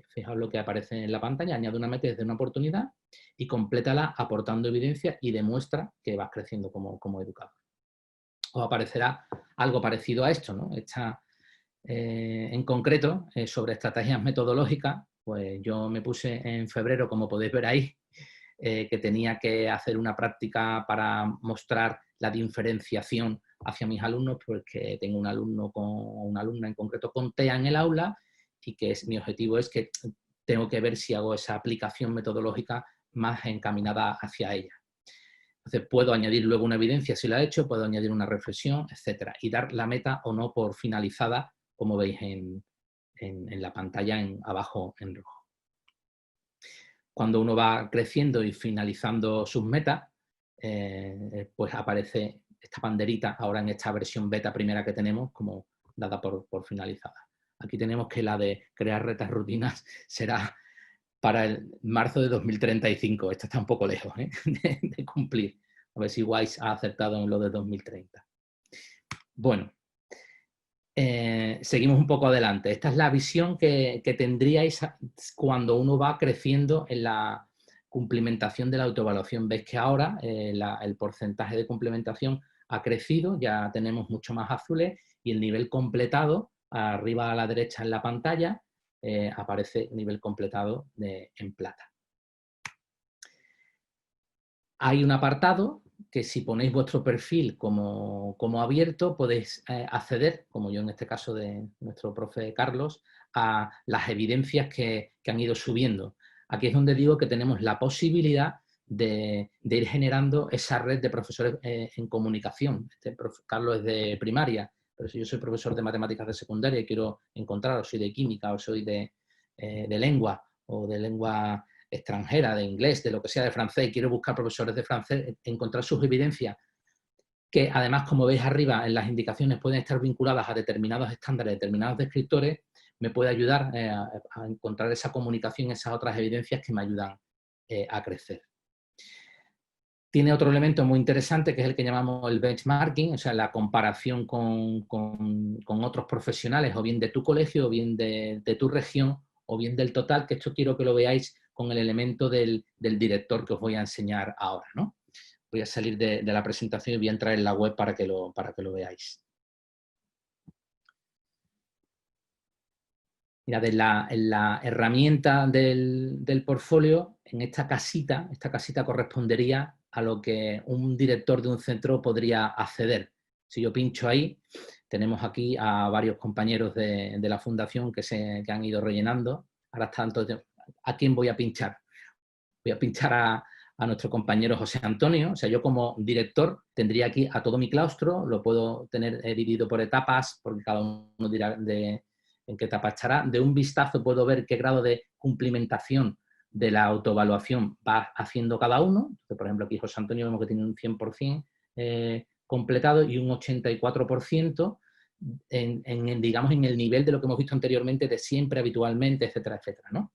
fijaos lo que aparece en la pantalla, añade una meta desde una oportunidad y complétala aportando evidencia y demuestra que vas creciendo como educador. Os aparecerá algo parecido a esto, ¿no? En concreto, sobre estrategias metodológicas, pues yo me puse en febrero, como podéis ver ahí, que tenía que hacer una práctica para mostrar la diferenciación hacia mis alumnos, porque tengo un alumno con una alumna en concreto con TEA en el aula y que mi objetivo es que tengo que ver si hago esa aplicación metodológica más encaminada hacia ella. Entonces puedo añadir luego una evidencia si la he hecho, puedo añadir una reflexión, etcétera, y dar la meta o no por finalizada, como veis en la pantalla abajo en rojo. Cuando uno va creciendo y finalizando sus metas, pues aparece esta banderita ahora en esta versión beta primera que tenemos como dada por finalizada. Aquí tenemos que la de crear retas rutinas será para el marzo de 2035. Esta está un poco lejos, ¿eh? de cumplir. A ver si Wise ha acertado en lo de 2030. Bueno, seguimos un poco adelante. Esta es la visión que tendríais cuando uno va creciendo en la cumplimentación de la autoevaluación. Veis que ahora el porcentaje de cumplimentación ha crecido, ya tenemos mucho más azules y el nivel completado, arriba a la derecha en la pantalla, aparece nivel completado en plata. Hay un apartado que si ponéis vuestro perfil como abierto, podéis acceder, como yo en este caso de nuestro profe Carlos, a las evidencias que han ido subiendo. Aquí es donde digo que tenemos la posibilidad de ir generando esa red de profesores en comunicación. Carlos es de primaria, pero si yo soy profesor de matemáticas de secundaria y quiero encontrar, o soy de química, o soy de lengua, o de lengua extranjera, de inglés, de lo que sea, de francés, y quiero buscar profesores de francés, encontrar sus evidencias, que además, como veis arriba en las indicaciones, pueden estar vinculadas a determinados estándares, determinados descriptores, me puede ayudar a encontrar esa comunicación, esas otras evidencias que me ayudan a crecer. Tiene otro elemento muy interesante que es el que llamamos el benchmarking, o sea, la comparación con otros profesionales, o bien de tu colegio, o bien de tu región, o bien del total, que esto quiero que lo veáis con el elemento del director que os voy a enseñar ahora, ¿no? Voy a salir de la presentación y voy a entrar en la web para que lo veáis. Mira, en la herramienta del portfolio, en esta casita correspondería a lo que un director de un centro podría acceder. Si yo pincho ahí, tenemos aquí a varios compañeros de la fundación que han ido rellenando. Ahora tanto, ¿a quién voy a pinchar? Voy a pinchar a nuestro compañero José Antonio. O sea, yo como director tendría aquí a todo mi claustro, lo puedo tener dividido por etapas, porque cada uno dirá en qué etapa estará. De un vistazo puedo ver qué grado de cumplimentación de la autoevaluación va haciendo cada uno. Entonces, por ejemplo, aquí José Antonio vemos que tiene un 100% completado y un 84% digamos, en el nivel de lo que hemos visto anteriormente, de siempre, habitualmente, etcétera, etcétera, ¿no?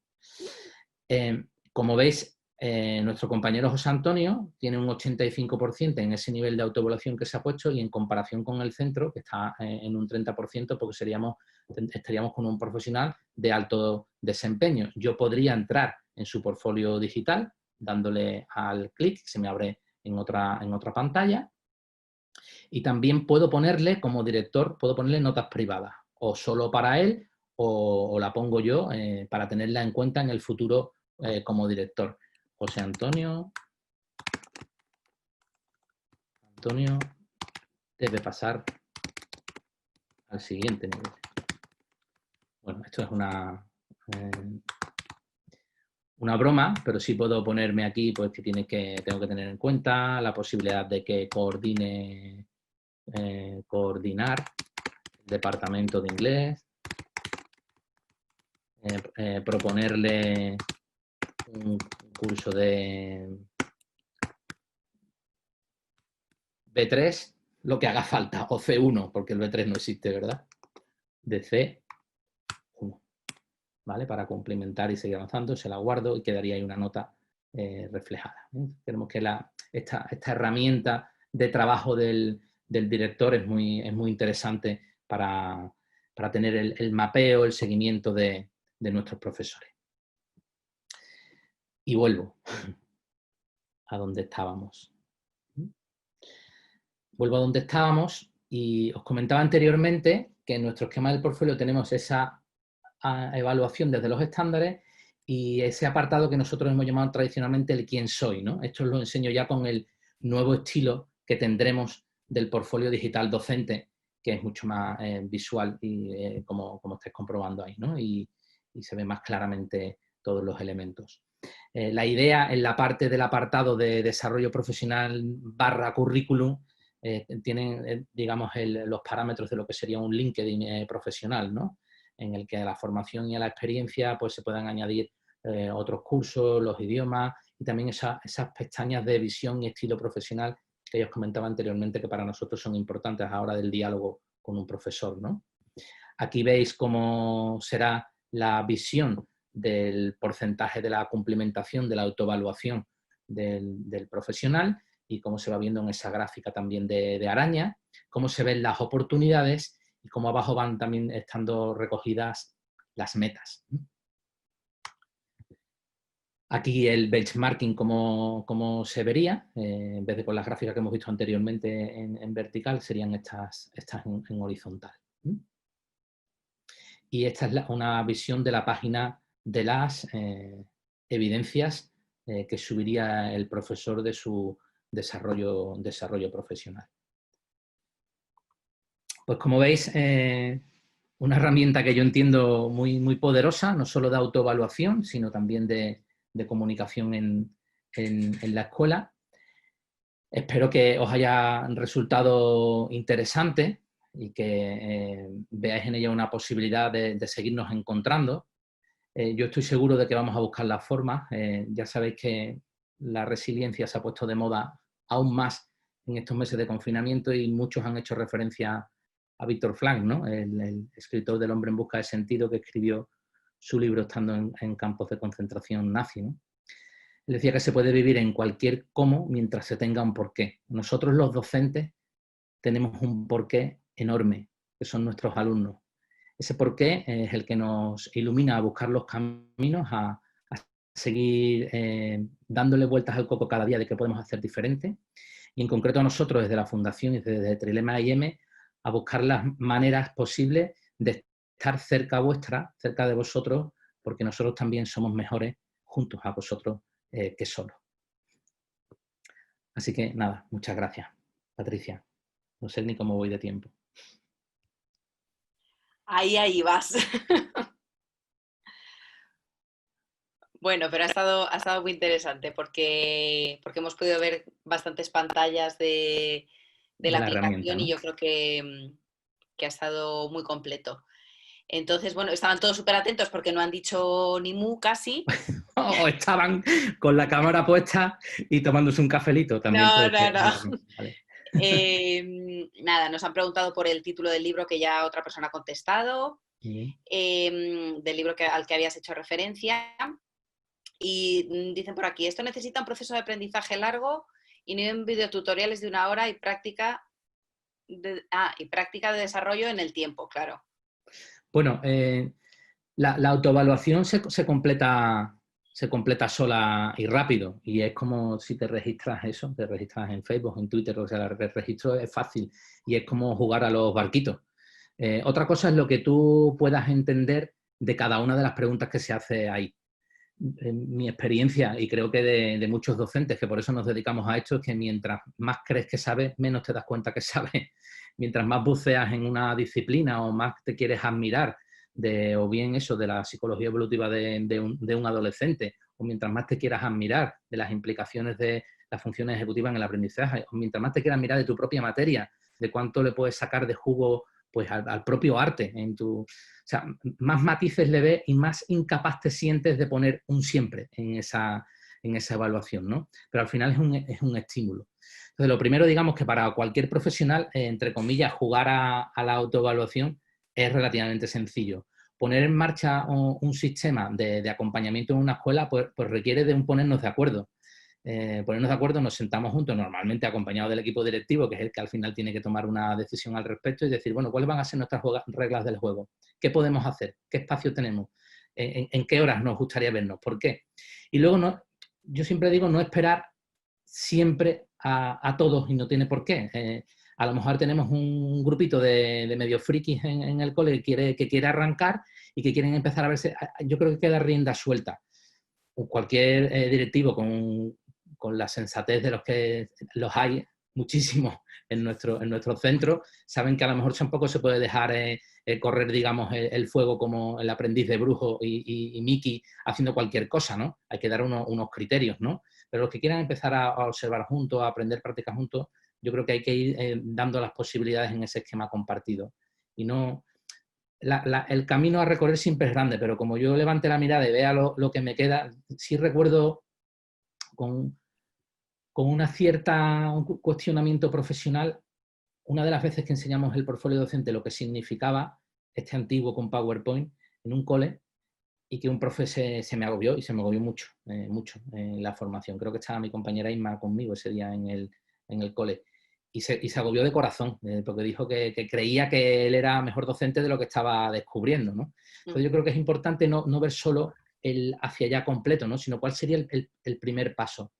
Como veis, nuestro compañero José Antonio tiene un 85% en ese nivel de autoevaluación que se ha puesto, y en comparación con el centro, que está en un 30%, porque estaríamos con un profesional de alto desempeño. Yo podría entrar en su portfolio digital dándole al clic, se me abre en otra pantalla, y también puedo ponerle, como director, puedo ponerle notas privadas, o solo para él, o la pongo yo para tenerla en cuenta en el futuro como director. José Antonio debe pasar al siguiente nivel. Bueno, esto es una broma, pero sí puedo ponerme aquí pues que tengo que tener en cuenta la posibilidad de que coordinar el departamento de inglés, proponerle un curso de B3, lo que haga falta, o C1, porque el B3 no existe, ¿verdad? De C1, ¿vale? Para complementar y seguir avanzando, se la guardo y quedaría ahí una nota reflejada. Queremos que esta herramienta de trabajo del director es muy interesante para tener el mapeo, el seguimiento de nuestros profesores. Y vuelvo a donde estábamos. Vuelvo a donde estábamos y os comentaba anteriormente que en nuestro esquema del portfolio tenemos esa evaluación desde los estándares y ese apartado que nosotros hemos llamado tradicionalmente el quién soy, ¿no? Esto os lo enseño ya con el nuevo estilo que tendremos del portfolio digital docente, que es mucho más visual y como estáis comprobando ahí, ¿no? Y se ve más claramente todos los elementos. La idea en la parte del apartado de desarrollo profesional / currículum tienen, digamos, los parámetros de lo que sería un LinkedIn profesional, ¿no? En el que a la formación y a la experiencia pues, se puedan añadir otros cursos, los idiomas y también esas pestañas de visión y estilo profesional que yo os comentaba anteriormente que para nosotros son importantes a la hora del diálogo con un profesor, ¿no? Aquí veis cómo será la visión del porcentaje de la cumplimentación, de la autoevaluación del profesional y cómo se va viendo en esa gráfica también de araña, cómo se ven las oportunidades y cómo abajo van también estando recogidas las metas. Aquí el benchmarking, como se vería, en vez de con las gráficas que hemos visto anteriormente en vertical, serían estas en horizontal. Y esta es una visión de la página de las evidencias que subiría el profesor de su desarrollo profesional. Pues como veis, una herramienta que yo entiendo muy, muy poderosa, no solo de autoevaluación, sino también de comunicación en la escuela. Espero que os haya resultado interesante y que veáis en ella una posibilidad de seguirnos encontrando. Yo estoy seguro de que vamos a buscar las formas. Ya sabéis que la resiliencia se ha puesto de moda aún más en estos meses de confinamiento y muchos han hecho referencia a Viktor Frankl, ¿no? El escritor del Hombre en busca de sentido que escribió su libro estando en campos de concentración nazi, ¿no? Él decía que se puede vivir en cualquier cómo mientras se tenga un porqué. Nosotros los docentes tenemos un porqué enorme, que son nuestros alumnos. Ese porqué es el que nos ilumina a buscar los caminos, a seguir dándole vueltas al coco cada día de qué podemos hacer diferente. Y en concreto a nosotros, desde la Fundación y desde Trilema IM, a buscar las maneras posibles de estar cerca vuestra, cerca de vosotros, porque nosotros también somos mejores juntos a vosotros que solos. Así que nada, muchas gracias, Patricia. No sé ni cómo voy de tiempo. Ahí vas. Bueno, pero ha estado muy interesante porque hemos podido ver bastantes pantallas de la aplicación, ¿no? y yo creo que ha estado muy completo. Entonces, bueno, estaban todos súper atentos porque no han dicho ni mu casi. O estaban con la cámara puesta y tomándose un cafelito también. No. Vale. Nada, nos han preguntado por el título del libro que ya otra persona ha contestado, del libro al que habías hecho referencia. Y dicen por aquí, esto necesita un proceso de aprendizaje largo y no en videotutoriales de 1 hora y práctica de desarrollo en el tiempo, claro. Bueno, la autoevaluación se completa sola y rápido, y es como si te registras en Facebook, en Twitter, o sea, el registro es fácil y es como jugar a los barquitos. Otra cosa es lo que tú puedas entender de cada una de las preguntas que se hace ahí. En mi experiencia, y creo que de muchos docentes, que por eso nos dedicamos a esto, es que mientras más crees que sabes, menos te das cuenta que sabes. Mientras más buceas en una disciplina o más te quieres admirar o bien eso de la psicología evolutiva de un adolescente, o mientras más te quieras admirar de las implicaciones de las funciones ejecutivas en el aprendizaje, o mientras más te quieras mirar de tu propia materia, de cuánto le puedes sacar de jugo pues al propio arte. O sea, más matices le ves y más incapaz te sientes de poner un siempre en esa evaluación, ¿no? Pero al final es un estímulo. Entonces, lo primero, digamos que para cualquier profesional, entre comillas, jugar a la autoevaluación es relativamente sencillo. Poner en marcha un sistema de acompañamiento en una escuela pues requiere de un ponernos de acuerdo. Ponernos de acuerdo, nos sentamos juntos, normalmente acompañados del equipo directivo, que es el que al final tiene que tomar una decisión al respecto y decir, bueno, ¿cuáles van a ser nuestras reglas del juego? ¿Qué podemos hacer? ¿Qué espacio tenemos? ¿En qué horas nos gustaría vernos? ¿Por qué? Y luego, yo siempre digo no esperar siempre a todos y no tiene por qué. a lo mejor tenemos un grupito de medio frikis en el cole que quiere arrancar y que quieren empezar a verse. Yo creo que queda rienda suelta. Cualquier directivo con la sensatez de los que los hay muchísimos en nuestro centro, saben que a lo mejor tampoco se puede dejar correr, digamos, el fuego como el aprendiz de brujo y Mickey haciendo cualquier cosa, ¿no? Hay que dar unos criterios, ¿no? Pero los que quieran empezar a observar juntos, a aprender prácticas juntos, yo creo que hay que ir dando las posibilidades en ese esquema compartido. Y no... el camino a recorrer siempre es grande, pero como yo levante la mirada y vea lo que me queda, sí recuerdo con un cuestionamiento profesional, una de las veces que enseñamos el portfolio docente, lo que significaba este antiguo con PowerPoint en un cole, y que un profe se me agobió, y se me agobió mucho, mucho en la formación. Creo que estaba mi compañera Inma conmigo ese día en el cole. Y se agobió de corazón, porque dijo que creía que él era mejor docente de lo que estaba descubriendo, ¿no? Entonces yo creo que es importante no ver solo el hacia allá completo, ¿no? Sino cuál sería el primer paso.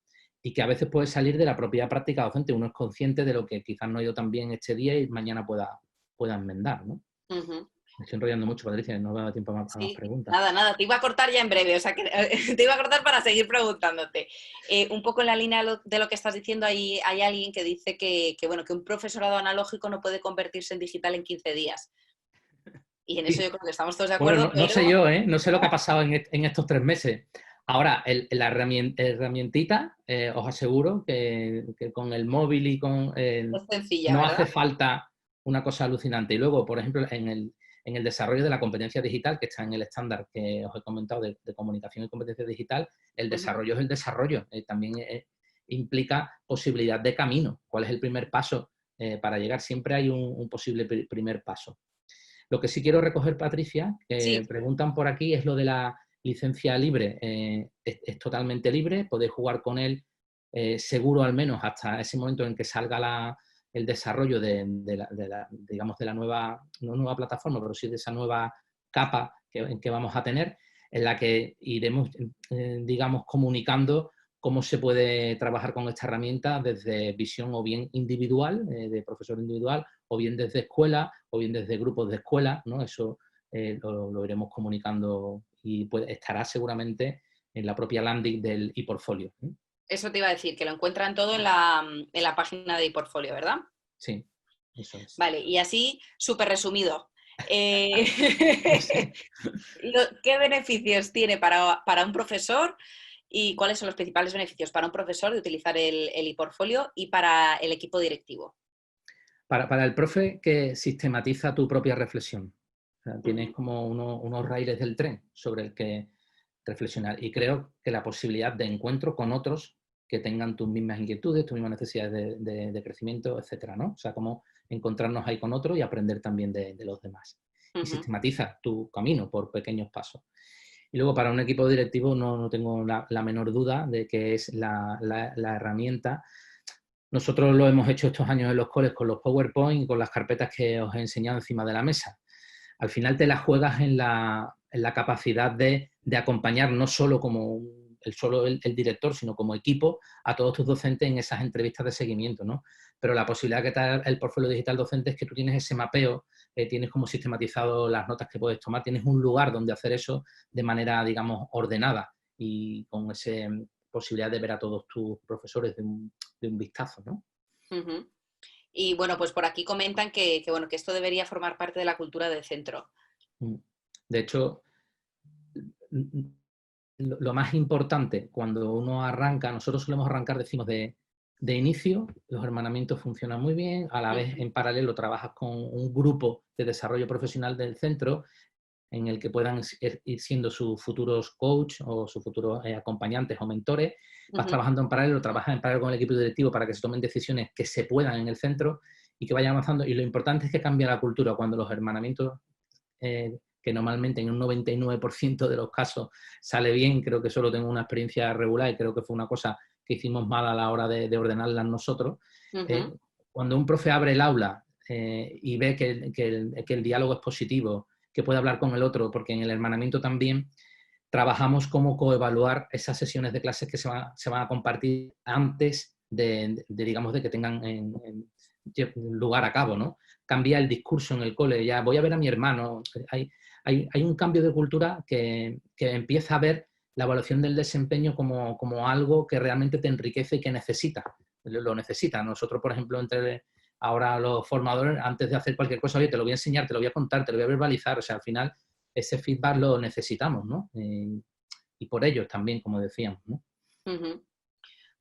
Y que a veces puede salir de la propia práctica docente. Uno es consciente de lo que quizás no ha ido tan bien este día y mañana pueda enmendar, ¿no? Me estoy enrollando mucho, Patricia, no me da tiempo a más preguntas. Nada, te iba a cortar ya en breve, o sea, que te iba a cortar para seguir preguntándote. Un poco en la línea de lo que estás diciendo, hay alguien que dice que un profesorado analógico no puede convertirse en digital en 15 días. Y en eso yo creo que estamos todos de acuerdo. Bueno, no sé yo, no sé lo que ha pasado en estos 3 meses. Ahora, la herramientita, os aseguro que con el móvil y con... Es sencilla, no ¿verdad? hace falta una cosa alucinante. Y luego, por ejemplo, en el desarrollo de la competencia digital, que está en el estándar que os he comentado de comunicación y competencia digital, el desarrollo es el desarrollo. También implica posibilidad de camino. ¿Cuál es el primer paso para llegar? Siempre hay un posible primer paso. Lo que sí quiero recoger, Patricia, que preguntan por aquí, es lo de la licencia libre. Es totalmente libre, podéis jugar con él seguro al menos hasta ese momento en que salga el desarrollo de la nueva, no nueva plataforma, pero sí de esa nueva capa en que vamos a tener, en la que iremos, digamos, comunicando cómo se puede trabajar con esta herramienta desde visión o bien individual, de profesor individual, o bien desde escuela, o bien desde grupos de escuela, ¿no? Eso lo iremos comunicando y estará seguramente en la propia landing del ePortfolio. Eso te iba a decir, que lo encuentran todo en la página de ePortfolio, ¿verdad? Sí, eso es. Vale, y así, súper resumido. ¿Qué beneficios tiene para un profesor y cuáles son los principales beneficios para un profesor de utilizar el ePortfolio y para el equipo directivo? Para el profe, que sistematiza tu propia reflexión. O sea, tienes como unos raíles del tren sobre el que reflexionar. Y creo que la posibilidad de encuentro con otros que tengan tus mismas inquietudes, tus mismas necesidades de crecimiento, etcétera, ¿no? O sea, como encontrarnos ahí con otros y aprender también de los demás. Y sistematiza tu camino por pequeños pasos. Y luego, para un equipo directivo, no tengo la menor duda de que es la herramienta. Nosotros lo hemos hecho estos años en los coles con los PowerPoint y con las carpetas que os he enseñado encima de la mesa. Al final te la juegas en la capacidad de acompañar no solo como el director, sino como equipo a todos tus docentes en esas entrevistas de seguimiento, ¿no? Pero la posibilidad que te da el portfolio digital docente es que tú tienes ese mapeo, tienes como sistematizado las notas que puedes tomar, tienes un lugar donde hacer eso de manera, digamos, ordenada y con esa posibilidad de ver a todos tus profesores de un vistazo, ¿no? Y bueno, pues por aquí comentan que esto debería formar parte de la cultura del centro. De hecho, lo más importante cuando uno arranca, nosotros solemos arrancar, decimos, de inicio, los hermanamientos funcionan muy bien, a la vez en paralelo trabajas con un grupo de desarrollo profesional del centro en el que puedan ir siendo sus futuros coach o sus futuros acompañantes o mentores. Vas trabajando en paralelo, trabajas en paralelo con el equipo directivo para que se tomen decisiones que se puedan en el centro y que vayan avanzando. Y lo importante es que cambie la cultura cuando los hermanamientos, que normalmente en un 99% de los casos sale bien, creo que solo tengo una experiencia regular y creo que fue una cosa que hicimos mal a la hora de ordenarlas nosotros. Cuando un profe abre el aula y ve que el diálogo es positivo, que puede hablar con el otro, porque en el hermanamiento también trabajamos cómo coevaluar esas sesiones de clases que se van a compartir antes digamos, de que tengan lugar a cabo, ¿no? Cambia el discurso en el cole, ya voy a ver a mi hermano. Hay un cambio de cultura que empieza a ver la evaluación del desempeño como algo que realmente te enriquece y que lo necesita. Nosotros, por ejemplo, ahora los formadores, antes de hacer cualquier cosa, oye, te lo voy a enseñar, te lo voy a contar, te lo voy a verbalizar. O sea, al final ese feedback lo necesitamos, ¿no? Y por ellos también, como decíamos, ¿no? Uh-huh.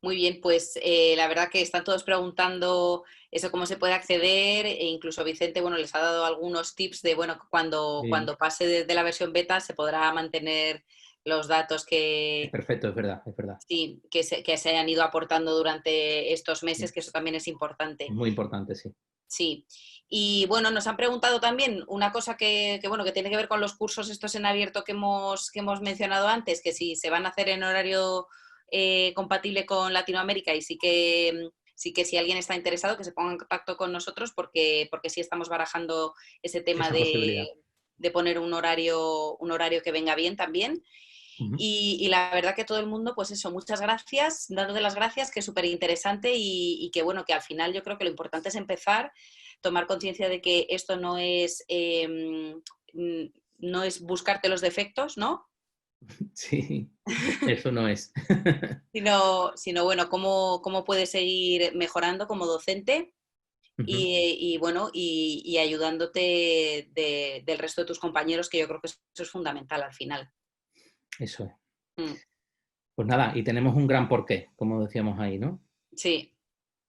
Muy bien, pues la verdad que están todos preguntando eso, cómo se puede acceder, e incluso Vicente, bueno, les ha dado algunos tips de, bueno, cuando pase de la versión beta se podrá mantener los datos Es perfecto, es verdad. Sí, que se hayan ido aportando durante estos meses, que eso también es importante. Es muy importante, sí. Sí. Y bueno, nos han preguntado también una cosa que tiene que ver con los cursos estos en abierto que hemos mencionado antes, que si se van a hacer en horario compatible con Latinoamérica, y sí que si alguien está interesado que se ponga en contacto con nosotros porque sí estamos barajando ese tema de poner un horario que venga bien también. Uh-huh. Y la verdad que todo el mundo, pues eso, muchas gracias, dándote las gracias, que es súper interesante y que bueno, que al final yo creo que lo importante es empezar, tomar conciencia de que esto no es buscarte los defectos, ¿no? Sí, eso no es. sino bueno, cómo puedes seguir mejorando como docente. Uh-huh. Y bueno, y ayudándote del resto de tus compañeros, que yo creo que eso es fundamental al final. Eso es. Pues nada, y tenemos un gran porqué, como decíamos ahí, ¿no? Sí.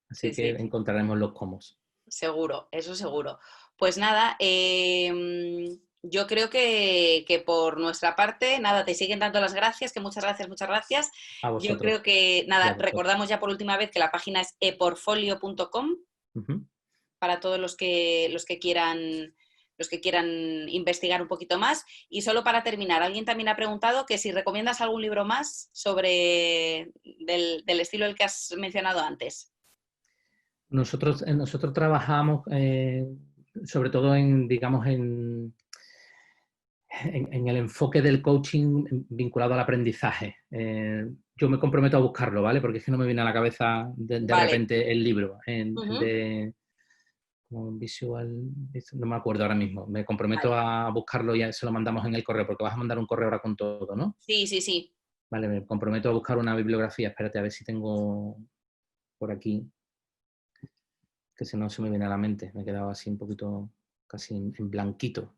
Así que encontraremos los cómo. Seguro, eso seguro. Pues nada, yo creo que por nuestra parte, nada, te siguen dando las gracias, que muchas gracias, muchas gracias. A vosotros. Yo creo que, nada, recordamos ya por última vez que la página es eportfolio.com uh-huh. para todos los que quieran investigar un poquito más. Y solo para terminar, alguien también ha preguntado que si recomiendas algún libro más sobre del estilo el que has mencionado antes. Nosotros trabajamos sobre todo en el enfoque del coaching vinculado al aprendizaje. Yo me comprometo a buscarlo, ¿vale? Porque es que no me viene a la cabeza de repente el libro. Visual, no me acuerdo ahora mismo. Me comprometo a buscarlo y se lo mandamos en el correo, porque vas a mandar un correo ahora con todo, ¿no? Sí. Vale, me comprometo a buscar una bibliografía. Espérate, a ver si tengo por aquí, que si no se me viene a la mente. Me he quedado así un poquito, casi en blanquito.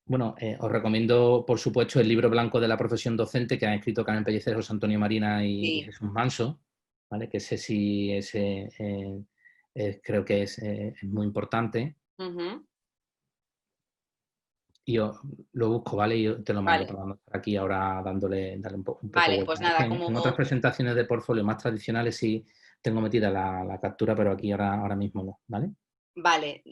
Bueno, os recomiendo, por supuesto, el libro blanco de la profesión docente que han escrito Carmen Pellicer, José Antonio Marina y Jesús Manso, ¿vale? Que ese sí, creo que es muy importante. Uh-huh. Y yo lo busco, ¿vale? Y yo te lo mando para estar aquí ahora darle un poco Vale, vuelta. pues nada, en otras presentaciones de portfolio más tradicionales sí tengo metida la captura, pero aquí ahora mismo no, ¿vale? Vale,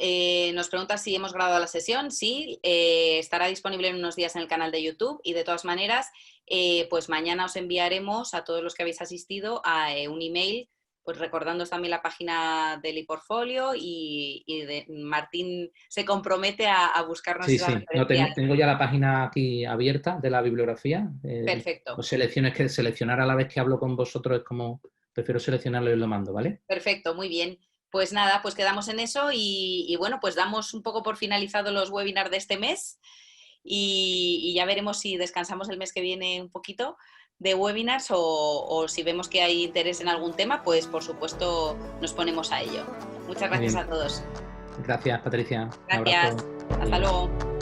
nos pregunta si hemos grabado la sesión. Sí, estará disponible en unos días en el canal de YouTube y de todas maneras, pues mañana os enviaremos a todos los que habéis asistido a un email, pues recordándoos también la página del ePortfolio y Martín se compromete a buscarnos. Sí, no, tengo ya la página aquí abierta de la bibliografía. Perfecto. Los seleccionar a la vez que hablo con vosotros es como, prefiero seleccionarlo y lo mando, ¿vale? Perfecto, muy bien. Pues nada, pues quedamos en eso y bueno, pues damos un poco por finalizado los webinars de este mes y ya veremos si descansamos el mes que viene un poquito de webinars o si vemos que hay interés en algún tema, pues por supuesto nos ponemos a ello. Muchas gracias a todos. Gracias, Patricia. Gracias. Hasta luego.